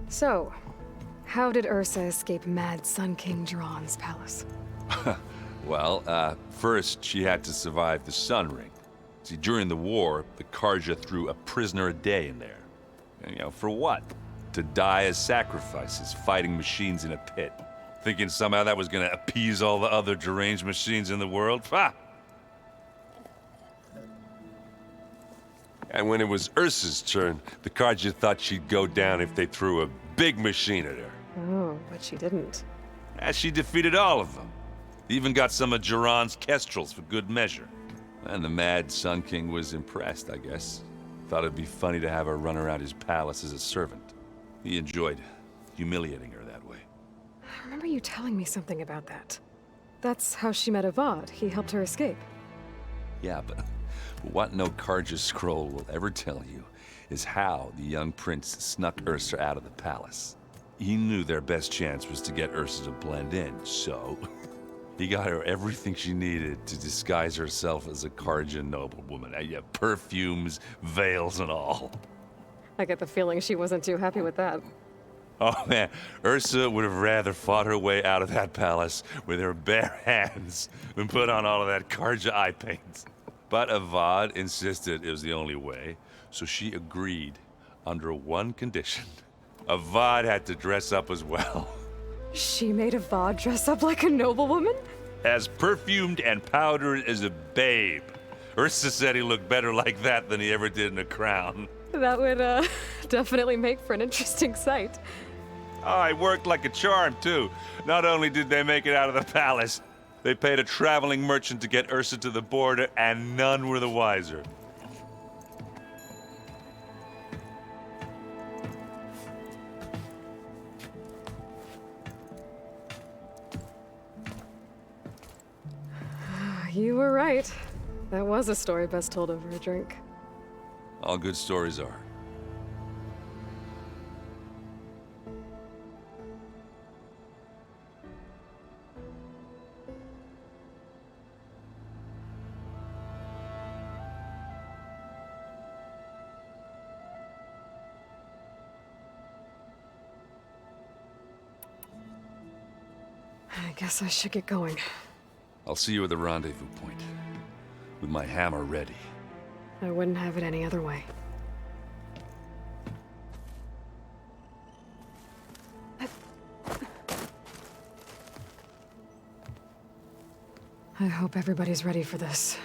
So, how did Ursa escape Mad Sun King Jiran's palace? Well, first she had to survive the Sun Ring. See, during the war, the Karja threw a prisoner a day in there. And, you know, for what? To die as sacrifices, fighting machines in a pit. Thinking somehow that was gonna appease all the other deranged machines in the world? Ha! And when it was Ursa's turn, the Karja thought she'd go down if they threw a big machine at her. Oh, but she didn't. And she defeated all of them. Even got some of Jiran's kestrels for good measure. And the Mad Sun King was impressed, I guess. Thought it'd be funny to have her run around his palace as a servant. He enjoyed humiliating her that way. I remember you telling me something about that. That's how she met Avad. He helped her escape. Yeah, but what no Karja scroll will ever tell you is how the young prince snuck Ursa out of the palace. He knew their best chance was to get Ursa to blend in, so he got her everything she needed to disguise herself as a Karja noblewoman. Yeah, perfumes, veils, and all. I get the feeling she wasn't too happy with that. Oh man, Ursa would have rather fought her way out of that palace with her bare hands than put on all of that Karja eye paint. But Avad insisted it was the only way, so she agreed under one condition. Avad had to dress up as well. She made Avad dress up like a noblewoman? As perfumed and powdered as a babe. Ursa said he looked better like that than he ever did in a crown. That would, definitely make for an interesting sight. Oh, it worked like a charm, too. Not only did they make it out of the palace, they paid a traveling merchant to get Ursa to the border, and none were the wiser. You were right. That was a story best told over a drink. All good stories are. I guess I should get going. I'll see you at the rendezvous point, with my hammer ready. I wouldn't have it any other way. I hope everybody's ready for this.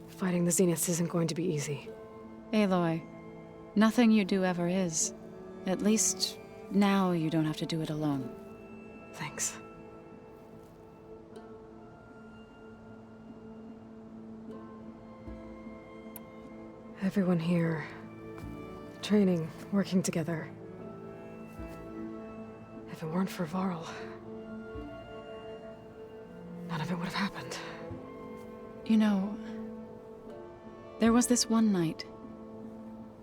Fighting the Zeniths isn't going to be easy. Aloy, nothing you do ever is. At least, now you don't have to do it alone. Thanks. Everyone here, training, working together. If it weren't for Varl, none of it would have happened. You know, there was this one night,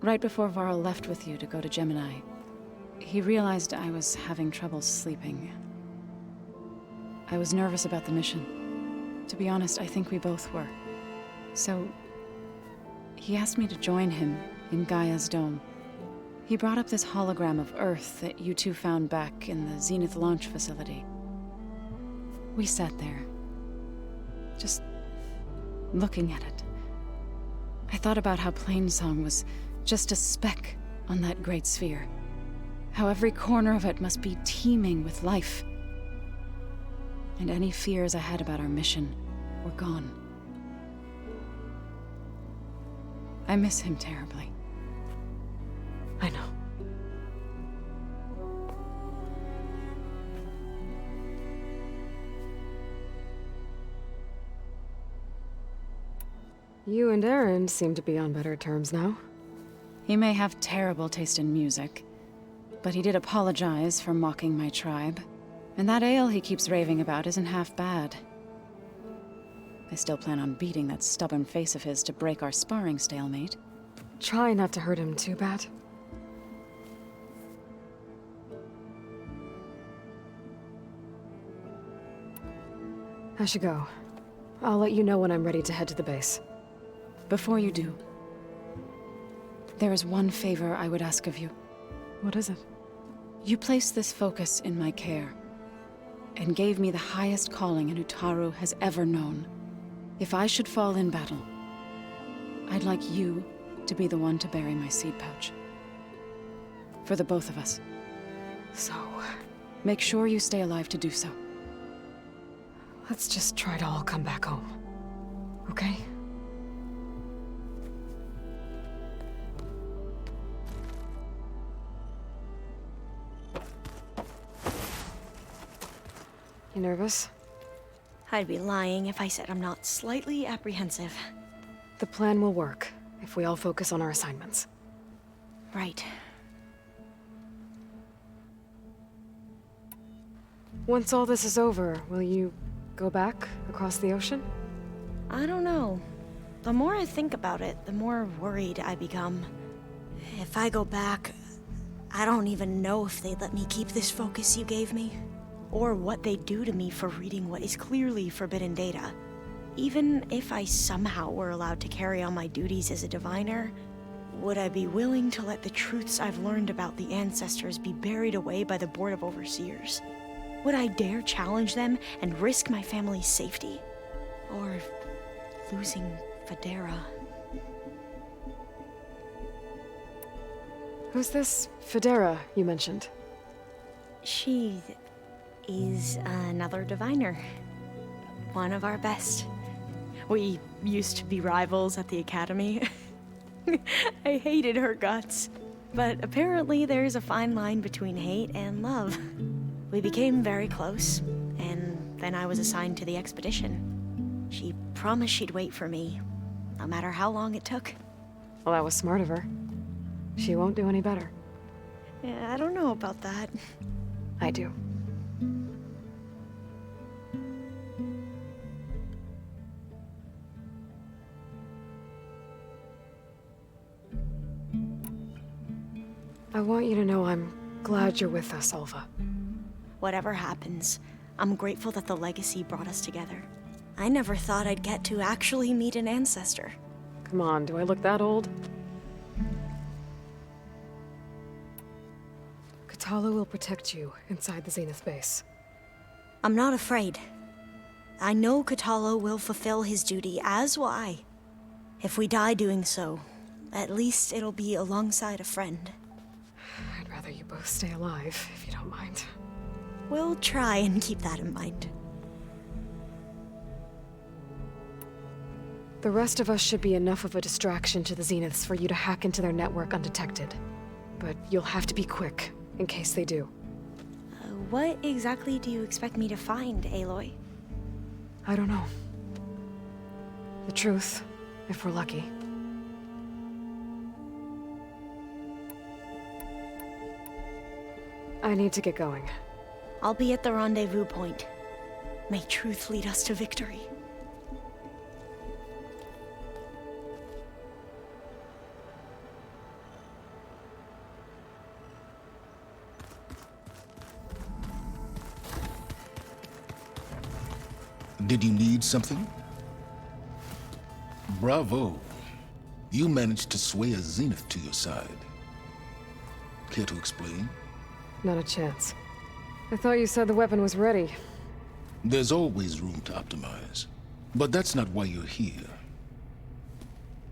right before Varl left with you to go to Gemini. He realized I was having trouble sleeping. I was nervous about the mission. To be honest, I think we both were. So, he asked me to join him in Gaia's dome. He brought up this hologram of Earth that you two found back in the Zenith launch facility. We sat there, just looking at it. I thought about how Plainsong was just a speck on that great sphere. How every corner of it must be teeming with life. And any fears I had about our mission were gone. I miss him terribly. I know. You and Aaron seem to be on better terms now. He may have terrible taste in music, but he did apologize for mocking my tribe. And that ale he keeps raving about isn't half bad. I still plan on beating that stubborn face of his to break our sparring stalemate. Try not to hurt him too bad. I should go. I'll let you know when I'm ready to head to the base. Before you do, there is one favor I would ask of you. What is it? You placed this focus in my care, and gave me the highest calling an Utaru has ever known. If I should fall in battle, I'd like you to be the one to bury my seed pouch. For the both of us. So, make sure you stay alive to do so. Let's just try to all come back home. Okay? You nervous? I'd be lying if I said I'm not slightly apprehensive. The plan will work if we all focus on our assignments. Right. Once all this is over, will you go back across the ocean? I don't know. The more I think about it, the more worried I become. If I go back, I don't even know if they'd let me keep this focus you gave me. Or what they'd do to me for reading what is clearly forbidden data. Even if I somehow were allowed to carry on my duties as a diviner, would I be willing to let the truths I've learned about the ancestors be buried away by the Board of Overseers? Would I dare challenge them and risk my family's safety? Or losing Federa? Who's this Federa you mentioned? She is another diviner. One of our best. We used to be rivals at the academy. I hated her guts. But apparently there's a fine line between hate and love. We became very close, and then I was assigned to the expedition. She promised she'd wait for me, no matter how long it took. Well, that was smart of her. She won't do any better. Yeah, I don't know about that. I do. I want you to know I'm glad you're with us, Alva. Whatever happens, I'm grateful that the legacy brought us together. I never thought I'd get to actually meet an ancestor. Come on, do I look that old? Katala will protect you inside the Zenith base. I'm not afraid. I know Katala will fulfill his duty, as will I. If we die doing so, at least it'll be alongside a friend. I'd rather you both stay alive, if you don't mind. We'll try and keep that in mind. The rest of us should be enough of a distraction to the Zeniths for you to hack into their network undetected. But you'll have to be quick, in case they do. What exactly do you expect me to find, Aloy? I don't know. The truth, if we're lucky. I need to get going. I'll be at the rendezvous point. May truth lead us to victory. Did you need something? Bravo. You managed to sway a Zenith to your side. Care to explain? Not a chance. I thought you said the weapon was ready. There's always room to optimize. But that's not why you're here.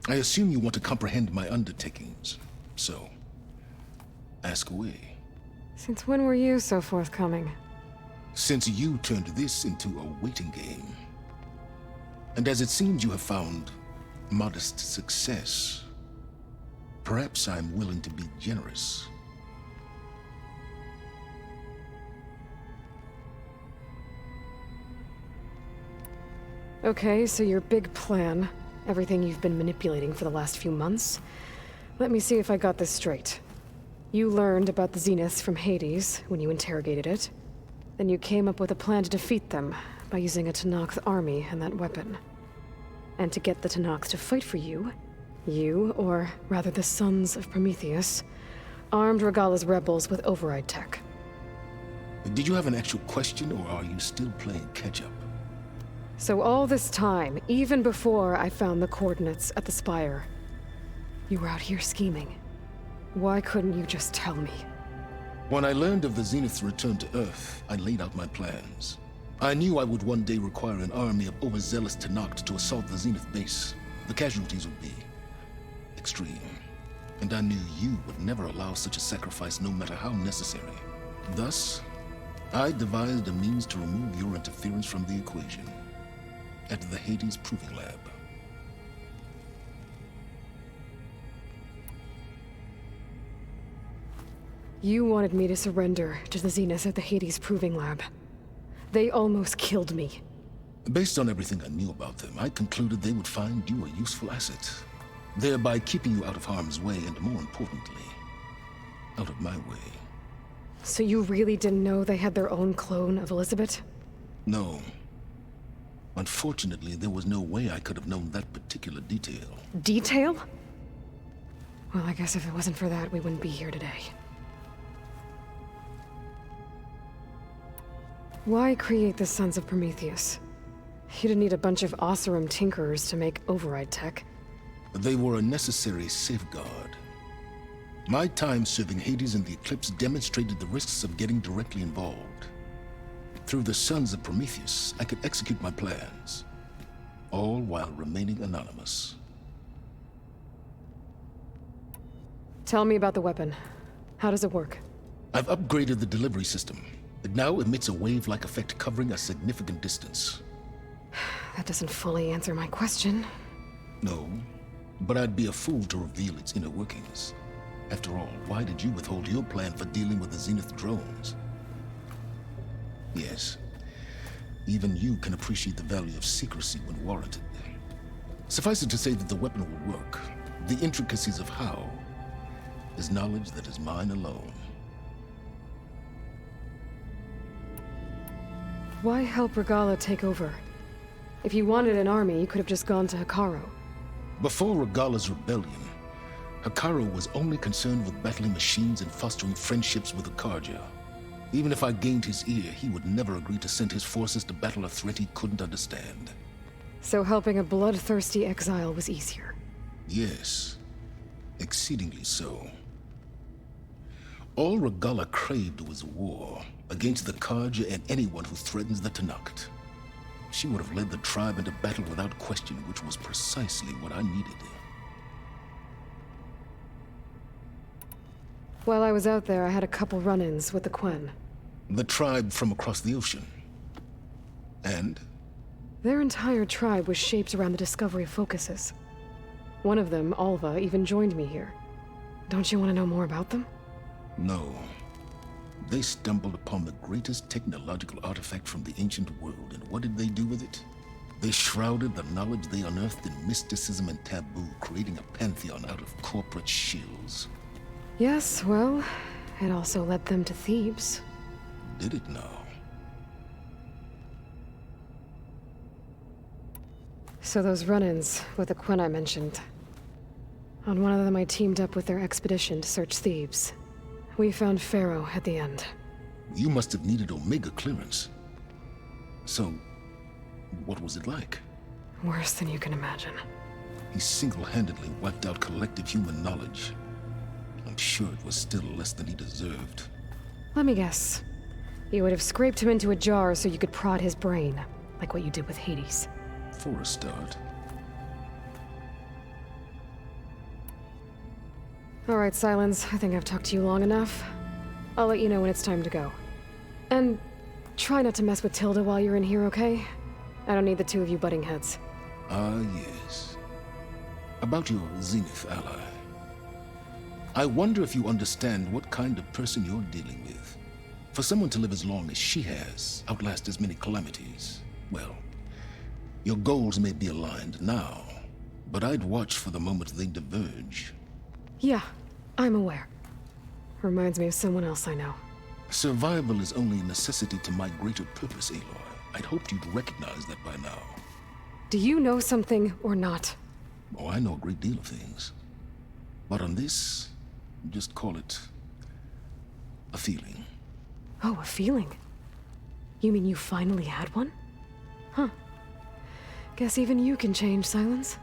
I assume you want to comprehend my undertakings. So, ask away. Since when were you so forthcoming? Since you turned this into a waiting game. And as it seems you have found modest success, perhaps I'm willing to be generous. Okay, so your big plan, everything you've been manipulating for the last few months. Let me see if I got this straight. You learned about the Zeniths from Hades when you interrogated it. Then you came up with a plan to defeat them by using a Tenakth army and that weapon. And to get the Tenakth to fight for you, or rather the Sons of Prometheus, armed Regalla's rebels with override tech. Did you have an actual question, or are you still playing catch-up? So all this time, even before I found the coordinates at the Spire, you were out here scheming. Why couldn't you just tell me? When I learned of the Zenith's return to Earth, I laid out my plans. I knew I would one day require an army of overzealous Tenakth to assault the Zenith base. The casualties would be extreme. And I knew you would never allow such a sacrifice, no matter how necessary. Thus, I devised a means to remove your interference from the equation. At the Hades Proving Lab. You wanted me to surrender to the Zeniths at the Hades Proving Lab. They almost killed me. Based on everything I knew about them, I concluded they would find you a useful asset, thereby keeping you out of harm's way and, more importantly, out of my way. So you really didn't know they had their own clone of Elizabeth? No. Unfortunately, there was no way I could have known that particular detail. Detail? Well, I guess if it wasn't for that, we wouldn't be here today. Why create the Sons of Prometheus? You didn't need a bunch of Oseram tinkerers to make override tech. They were a necessary safeguard. My time serving Hades in the Eclipse demonstrated the risks of getting directly involved. Through the Sons of Prometheus, I could execute my plans, all while remaining anonymous. Tell me about the weapon. How does it work? I've upgraded the delivery system. It now emits a wave-like effect covering a significant distance. That doesn't fully answer my question. No, but I'd be a fool to reveal its inner workings. After all, why did you withhold your plan for dealing with the Zenith drones? Yes, even you can appreciate the value of secrecy when warranted. Suffice it to say that the weapon will work. The intricacies of how is knowledge that is mine alone. Why help Regalla take over? If you wanted an army, you could have just gone to Hekarro. Before Regalla's rebellion, Hikaru was only concerned with battling machines and fostering friendships with the Karja. Even if I gained his ear, he would never agree to send his forces to battle a threat he couldn't understand. So helping a bloodthirsty exile was easier? Yes, exceedingly so. All Regalla craved was war against the Karja and anyone who threatens the Tenakth. She would have led the tribe into battle without question, which was precisely what I needed. While I was out there, I had a couple run-ins with the Quen. The tribe from across the ocean. And? Their entire tribe was shaped around the discovery focuses. One of them, Alva, even joined me here. Don't you want to know more about them? No. They stumbled upon the greatest technological artifact from the ancient world, and what did they do with it? They shrouded the knowledge they unearthed in mysticism and taboo, creating a pantheon out of corporate shills. Yes, well, it also led them to Thebes. Did it now? So those run-ins with the Quen I mentioned. On one of them I teamed up with their expedition to search Thebes. We found Pharaoh at the end. You must have needed Omega clearance. So, what was it like? Worse than you can imagine. He single-handedly wiped out collective human knowledge. I'm sure it was still less than he deserved. Let me guess. You would have scraped him into a jar so you could prod his brain, like what you did with Hades. For a start. All right, Sylens, I think I've talked to you long enough. I'll let you know when it's time to go. And try not to mess with Tilda while you're in here, okay? I don't need the two of you butting heads. Ah, yes. About your Zenith ally. I wonder if you understand what kind of person you're dealing with. For someone to live as long as she has, outlast as many calamities, well, your goals may be aligned now, but I'd watch for the moment they diverge. Yeah, I'm aware. Reminds me of someone else I know. Survival is only a necessity to my greater purpose, Aloy. I'd hoped you'd recognize that by now. Do you know something or not? Oh, I know a great deal of things. But on this, just call it a feeling. Oh, a feeling? You mean you finally had one? Huh. Guess even you can change, Sylens.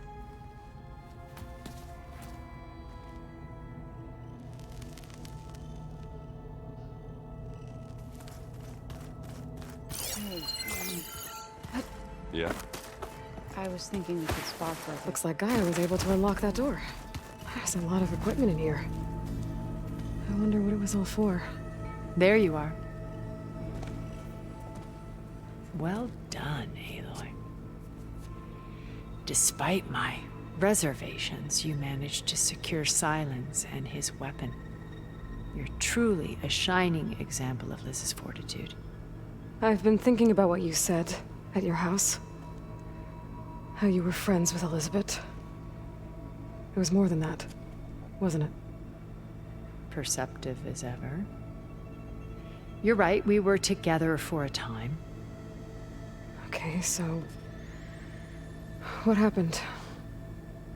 Yeah? I was thinking we could spar for it. Looks like Gaia was able to unlock that door. There's a lot of equipment in here. I wonder what it was all for. There you are. Well done, Aloy. Despite my reservations, you managed to secure Sylens and his weapon. You're truly a shining example of Liz's fortitude. I've been thinking about what you said at your house. How you were friends with Elizabeth. It was more than that, wasn't it? Perceptive as ever. You're right, we were together for a time. Okay, so... what happened?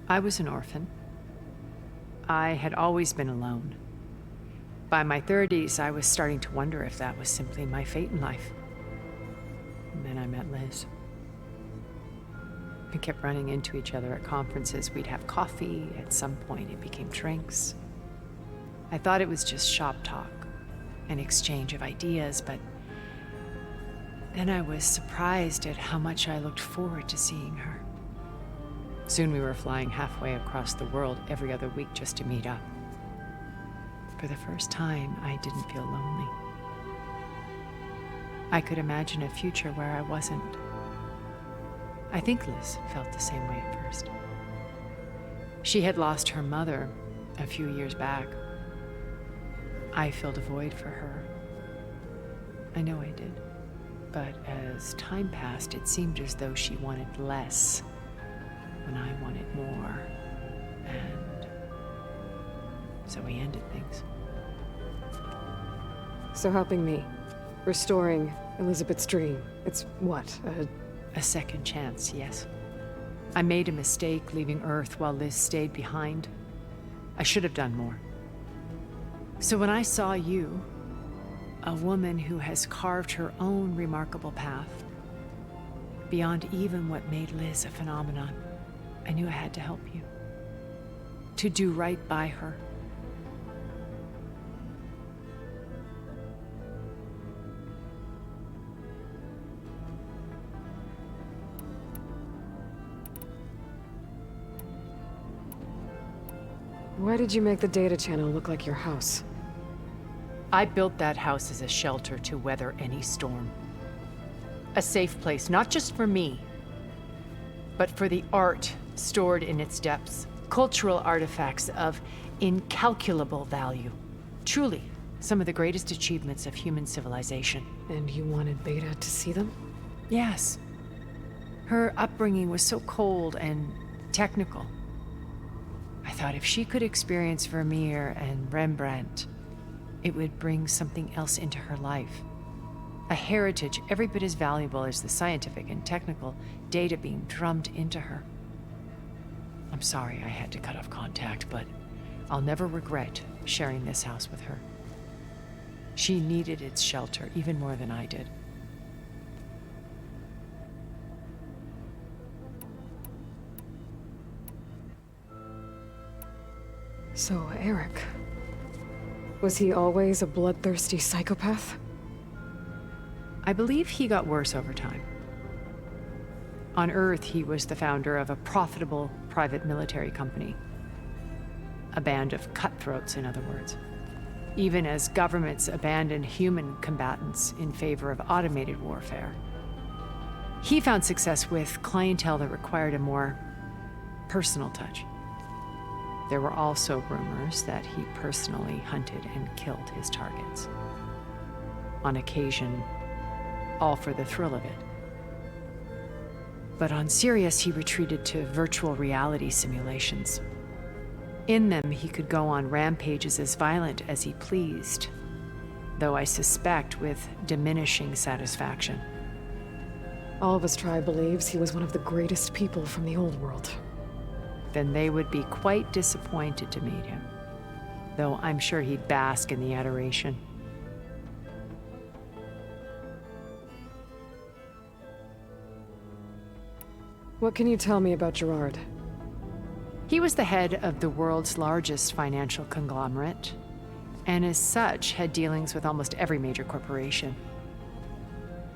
I was an orphan. I had always been alone. By my 30s, I was starting to wonder if that was simply my fate in life. And then I met Liz. We kept running into each other at conferences. We'd have coffee. At some point, it became drinks. I thought it was just shop talk, an exchange of ideas, but then I was surprised at how much I looked forward to seeing her. Soon we were flying halfway across the world every other week just to meet up. For the first time, I didn't feel lonely. I could imagine a future where I wasn't. I think Liz felt the same way at first. She had lost her mother a few years back. I filled a void for her. I know I did. But as time passed, it seemed as though she wanted less when I wanted more. And so we ended things. So helping me, restoring Elizabeth's dream, it's what, a second chance, yes. I made a mistake leaving Earth while Liz stayed behind. I should have done more. So when I saw you, a woman who has carved her own remarkable path, beyond even what made Liz a phenomenon, I knew I had to help you. To do right by her. Why did you make the data channel look like your house? I built that house as a shelter to weather any storm. A safe place, not just for me, but for the art stored in its depths. Cultural artifacts of incalculable value. Truly, some of the greatest achievements of human civilization. And you wanted Beta to see them? Yes. Her upbringing was so cold and technical. I thought if she could experience Vermeer and Rembrandt, it would bring something else into her life. A heritage every bit as valuable as the scientific and technical data being drummed into her. I'm sorry I had to cut off contact, but I'll never regret sharing this house with her. She needed its shelter even more than I did. So, Eric... was he always a bloodthirsty psychopath? I believe he got worse over time. On Earth, he was the founder of a profitable private military company. A band of cutthroats, in other words. Even as governments abandoned human combatants in favor of automated warfare. He found success with clientele that required a more personal touch. There were also rumors that he personally hunted and killed his targets. On occasion, all for the thrill of it. But on Sirius, he retreated to virtual reality simulations. In them, he could go on rampages as violent as he pleased, though I suspect with diminishing satisfaction. All of his tribe believes he was one of the greatest people from the old world. Then they would be quite disappointed to meet him, though I'm sure he'd bask in the adoration. What can you tell me about Gerard? He was the head of the world's largest financial conglomerate, and as such had dealings with almost every major corporation.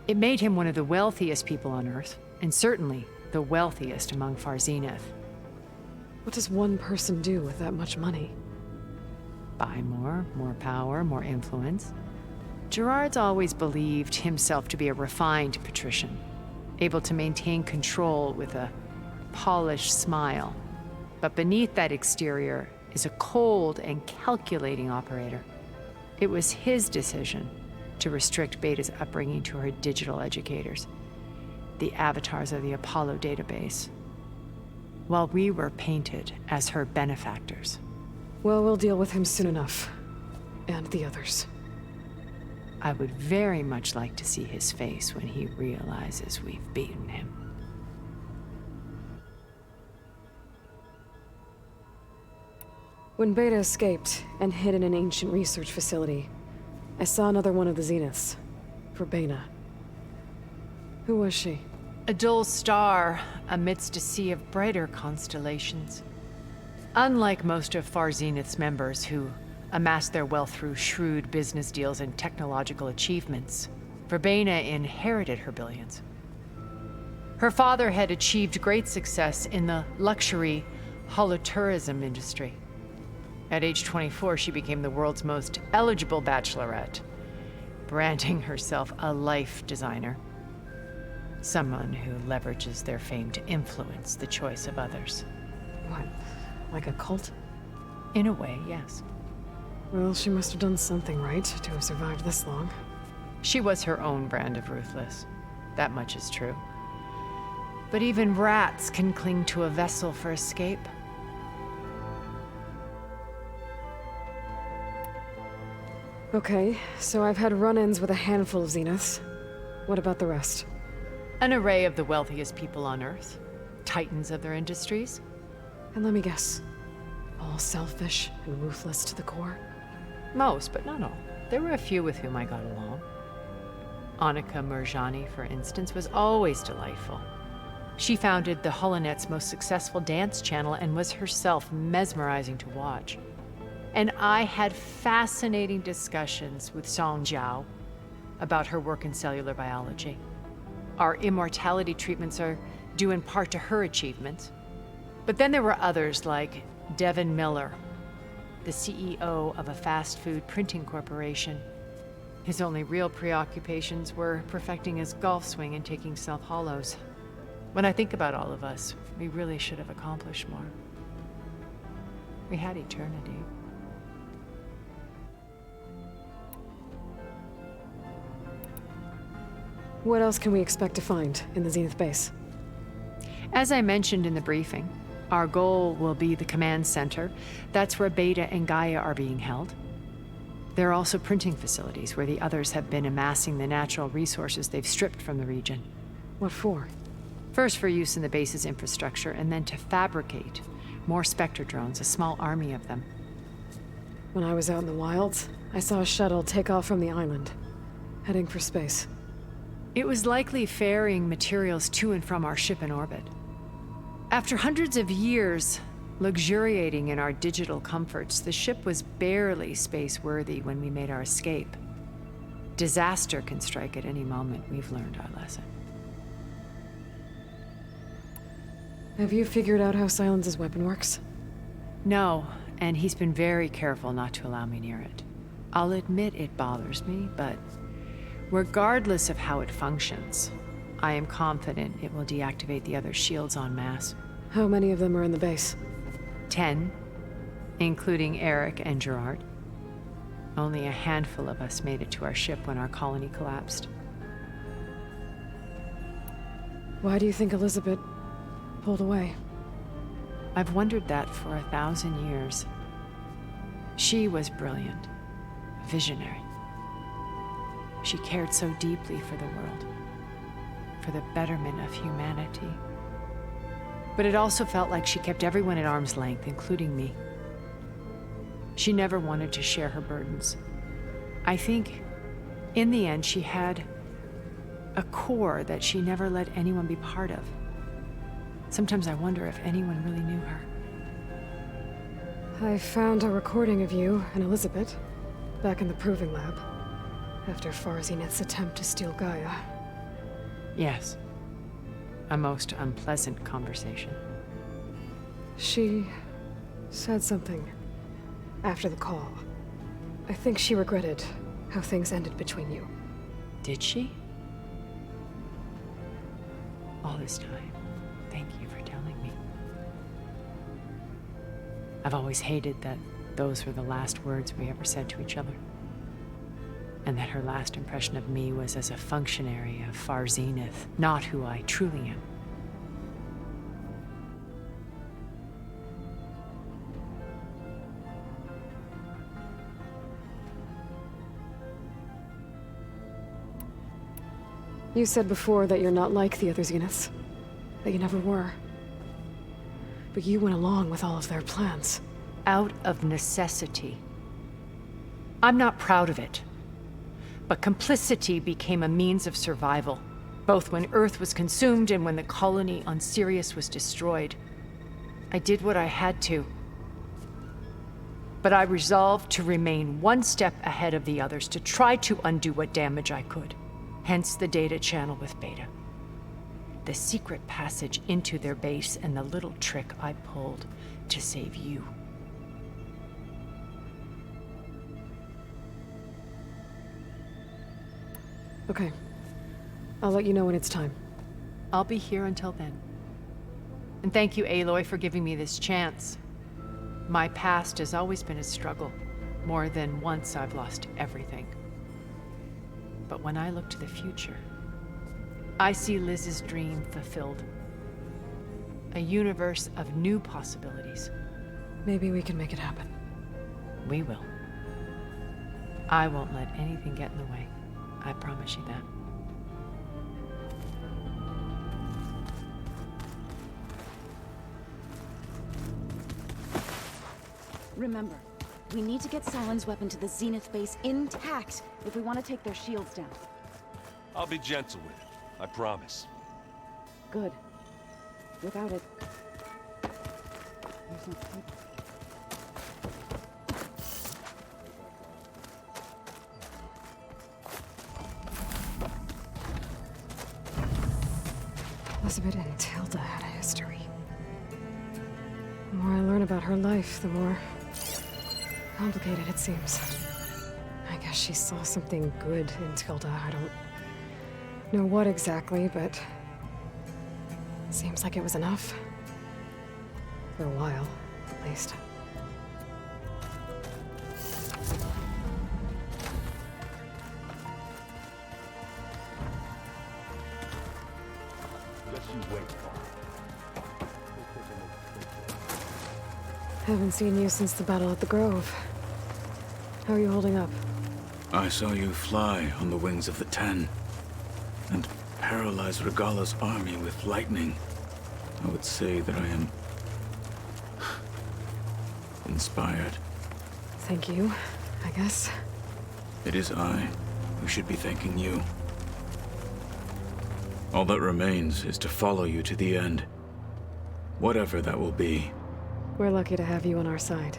It made him one of the wealthiest people on Earth, and certainly the wealthiest among Far Zenith. What does one person do with that much money? Buy more power, more influence. Gerard's always believed himself to be a refined patrician, able to maintain control with a polished smile. But beneath that exterior is a cold and calculating operator. It was his decision to restrict Beta's upbringing to her digital educators, the avatars of the Apollo database, while we were painted as her benefactors. Well, we'll deal with him soon enough. And the others. I would very much like to see his face when he realizes we've beaten him. When Beta escaped and hid in an ancient research facility, I saw another one of the Zeniths, Verbena. Who was she? A dull star amidst a sea of brighter constellations. Unlike most of Far Zenith's members who amassed their wealth through shrewd business deals and technological achievements, Verbena inherited her billions. Her father had achieved great success in the luxury holotourism industry. At age 24, she became the world's most eligible bachelorette, branding herself a life designer. Someone who leverages their fame to influence the choice of others. What? Like a cult? In a way, yes. Well, she must have done something right to have survived this long. She was her own brand of ruthless. That much is true. But even rats can cling to a vessel for escape. Okay, so I've had run-ins with a handful of Zeniths. What about the rest? An array of the wealthiest people on Earth. Titans of their industries. And let me guess. All selfish and ruthless to the core. Most, but not all. There were a few with whom I got along. Annika Murjani, for instance, was always delightful. She founded the Holonet's most successful dance channel and was herself mesmerizing to watch. And I had fascinating discussions with Song Jiao about her work in cellular biology. Our immortality treatments are due in part to her achievements. But then there were others like Devin Miller, the CEO of a fast food printing corporation. His only real preoccupations were perfecting his golf swing and taking self-hollows. When I think about all of us, we really should have accomplished more. We had eternity. What else can we expect to find in the Zenith base? As I mentioned in the briefing, our goal will be the command center. That's where Beta and Gaia are being held. There are also printing facilities where the others have been amassing the natural resources they've stripped from the region. What for? First for use in the base's infrastructure, and then to fabricate more Spectre drones, a small army of them. When I was out in the wilds, I saw a shuttle take off from the island, heading for space. It was likely ferrying materials to and from our ship in orbit. After hundreds of years luxuriating in our digital comforts, the ship was barely space-worthy when we made our escape. Disaster can strike at any moment. We've learned our lesson. Have you figured out how Sylens' weapon works? No, and he's been very careful not to allow me near it. I'll admit it bothers me, but regardless of how it functions, I am confident it will deactivate the other shields en masse. How many of them are in the base? 10, including Eric and Gerard. Only a handful of us made it to our ship when our colony collapsed. Why do you think Elizabeth pulled away? I've wondered that for 1,000 years. She was brilliant, visionary. She cared so deeply for the world, for the betterment of humanity. But it also felt like she kept everyone at arm's length, including me. She never wanted to share her burdens. I think, in the end, she had a core that she never let anyone be part of. Sometimes I wonder if anyone really knew her. I found a recording of you and Elizabeth back in the proving lab after Farzineth's attempt to steal Gaia. Yes. A most unpleasant conversation. She said something after the call. I think she regretted how things ended between you. Did she? All this time, thank you for telling me. I've always hated that those were the last words we ever said to each other. And that her last impression of me was as a functionary of Far Zenith, not who I truly am. You said before that you're not like the other Zeniths. That you never were. But you went along with all of their plans. Out of necessity. I'm not proud of it. But complicity became a means of survival, both when Earth was consumed and when the colony on Sirius was destroyed. I did what I had to. But I resolved to remain one step ahead of the others, to try to undo what damage I could. Hence the data channel with Beta. The secret passage into their base and the little trick I pulled to save you. Okay. I'll let you know when it's time. I'll be here until then. And thank you, Aloy, for giving me this chance. My past has always been a struggle. More than once I've lost everything. But when I look to the future, I see Liz's dream fulfilled. A universe of new possibilities. Maybe we can make it happen. We will. I won't let anything get in the way. I promise you that. Remember, we need to get Sylens' weapon to the Zenith base intact if we want to take their shields down. I'll be gentle with it. I promise. Good. Without it, there's no hope. Elizabeth and Tilda had a history. The more I learn about her life, the more complicated it seems. I guess she saw something good in Tilda. I don't know what exactly, but it seems like it was enough. For a while, at least. Haven't seen you since the battle at the Grove. How are you holding up? I saw you fly on the wings of the Ten, and paralyze Regalla's army with lightning. I would say that I am inspired. Thank you, I guess. It is I who should be thanking you. All that remains is to follow you to the end. Whatever that will be. We're lucky to have you on our side.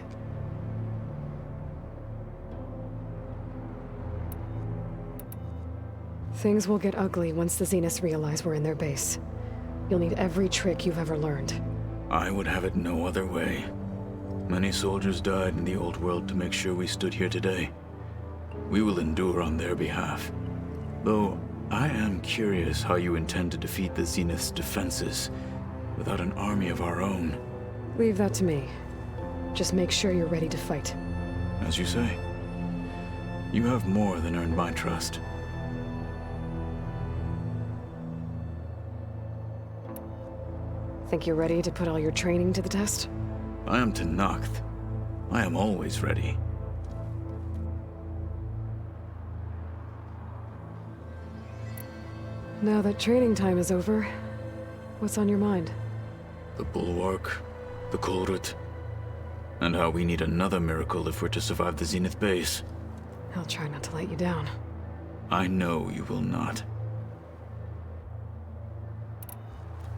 Things will get ugly once the Zeniths realize we're in their base. You'll need every trick you've ever learned. I would have it no other way. Many soldiers died in the old world to make sure we stood here today. We will endure on their behalf. Though, I am curious how you intend to defeat the Zenith's defenses without an army of our own. Leave that to me. Just make sure you're ready to fight. As you say. You have more than earned my trust. Think you're ready to put all your training to the test? I am Tenakth. I am always ready. Now that training time is over, what's on your mind? The Bulwark, the Kulrut, and how we need another miracle if we're to survive the Zenith base. I'll try not to let you down. I know you will not.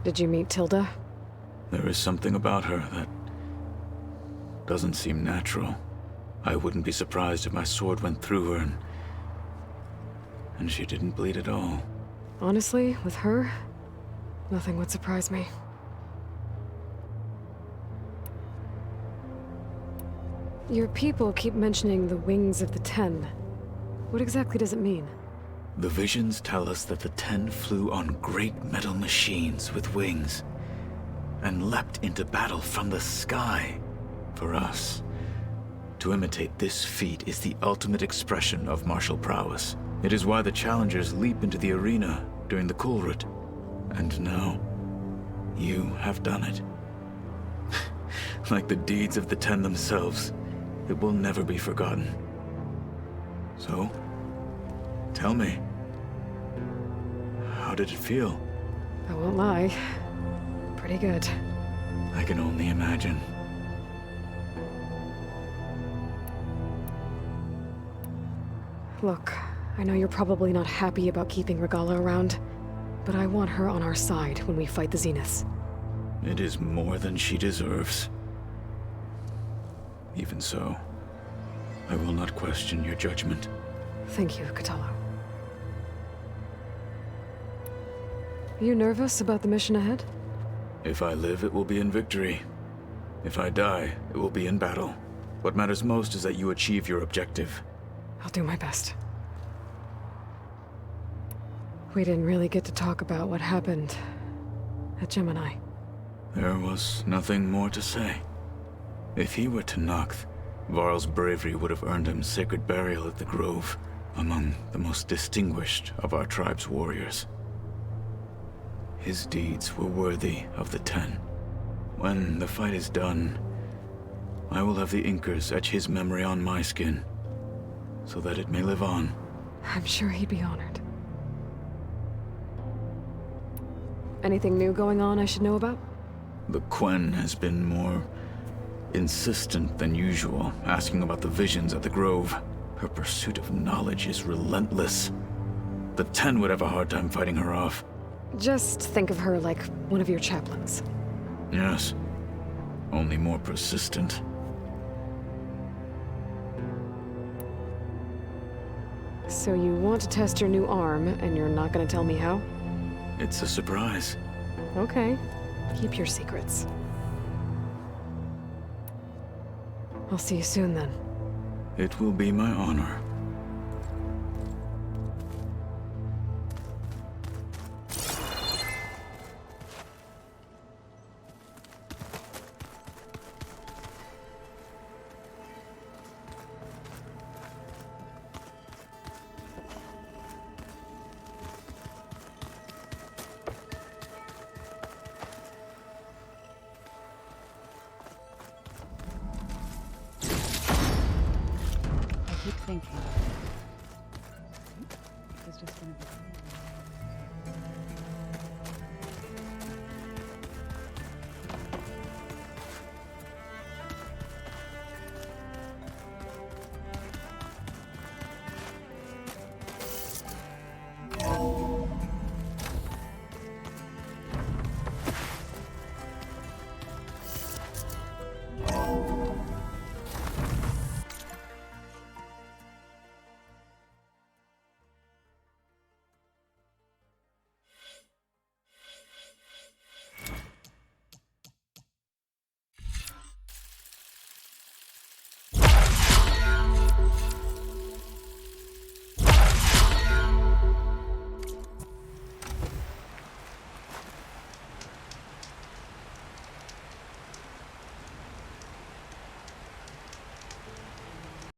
Did you meet Tilda? There is something about her that doesn't seem natural. I wouldn't be surprised if my sword went through her and she didn't bleed at all. Honestly, with her, nothing would surprise me. Your people keep mentioning the wings of the Ten. What exactly does it mean? The visions tell us that the Ten flew on great metal machines with wings and leapt into battle from the sky for us. To imitate this feat is the ultimate expression of martial prowess. It is why the challengers leap into the arena during the Kulrut. And now, you have done it. Like the deeds of the Ten themselves, it will never be forgotten. So, tell me, how did it feel? I won't lie. Pretty good. I can only imagine. Look, I know you're probably not happy about keeping Regalla around, but I want her on our side when we fight the Zeniths. It is more than she deserves. Even so, I will not question your judgment. Thank you, Cthulhu. Are you nervous about the mission ahead? If I live, it will be in victory. If I die, it will be in battle. What matters most is that you achieve your objective. I'll do my best. We didn't really get to talk about what happened at Gemini. There was nothing more to say. If he were Tenakth, Varl's bravery would have earned him sacred burial at the Grove, among the most distinguished of our tribe's warriors. His deeds were worthy of the Ten. When the fight is done, I will have the Inkers etch his memory on my skin, so that it may live on. I'm sure he'd be honored. Anything new going on I should know about? The Quen has been more Insistent than usual, asking about the visions at the Grove. Her pursuit of knowledge is relentless. The 10 would have a hard time fighting her off. Just think of her like one of your chaplains. Yes. Only more persistent. So you want to test your new arm, and you're not gonna tell me how? It's a surprise. Okay. Keep your secrets. I'll see you soon, then. It will be my honor. I keep thinking. It's just gonna be.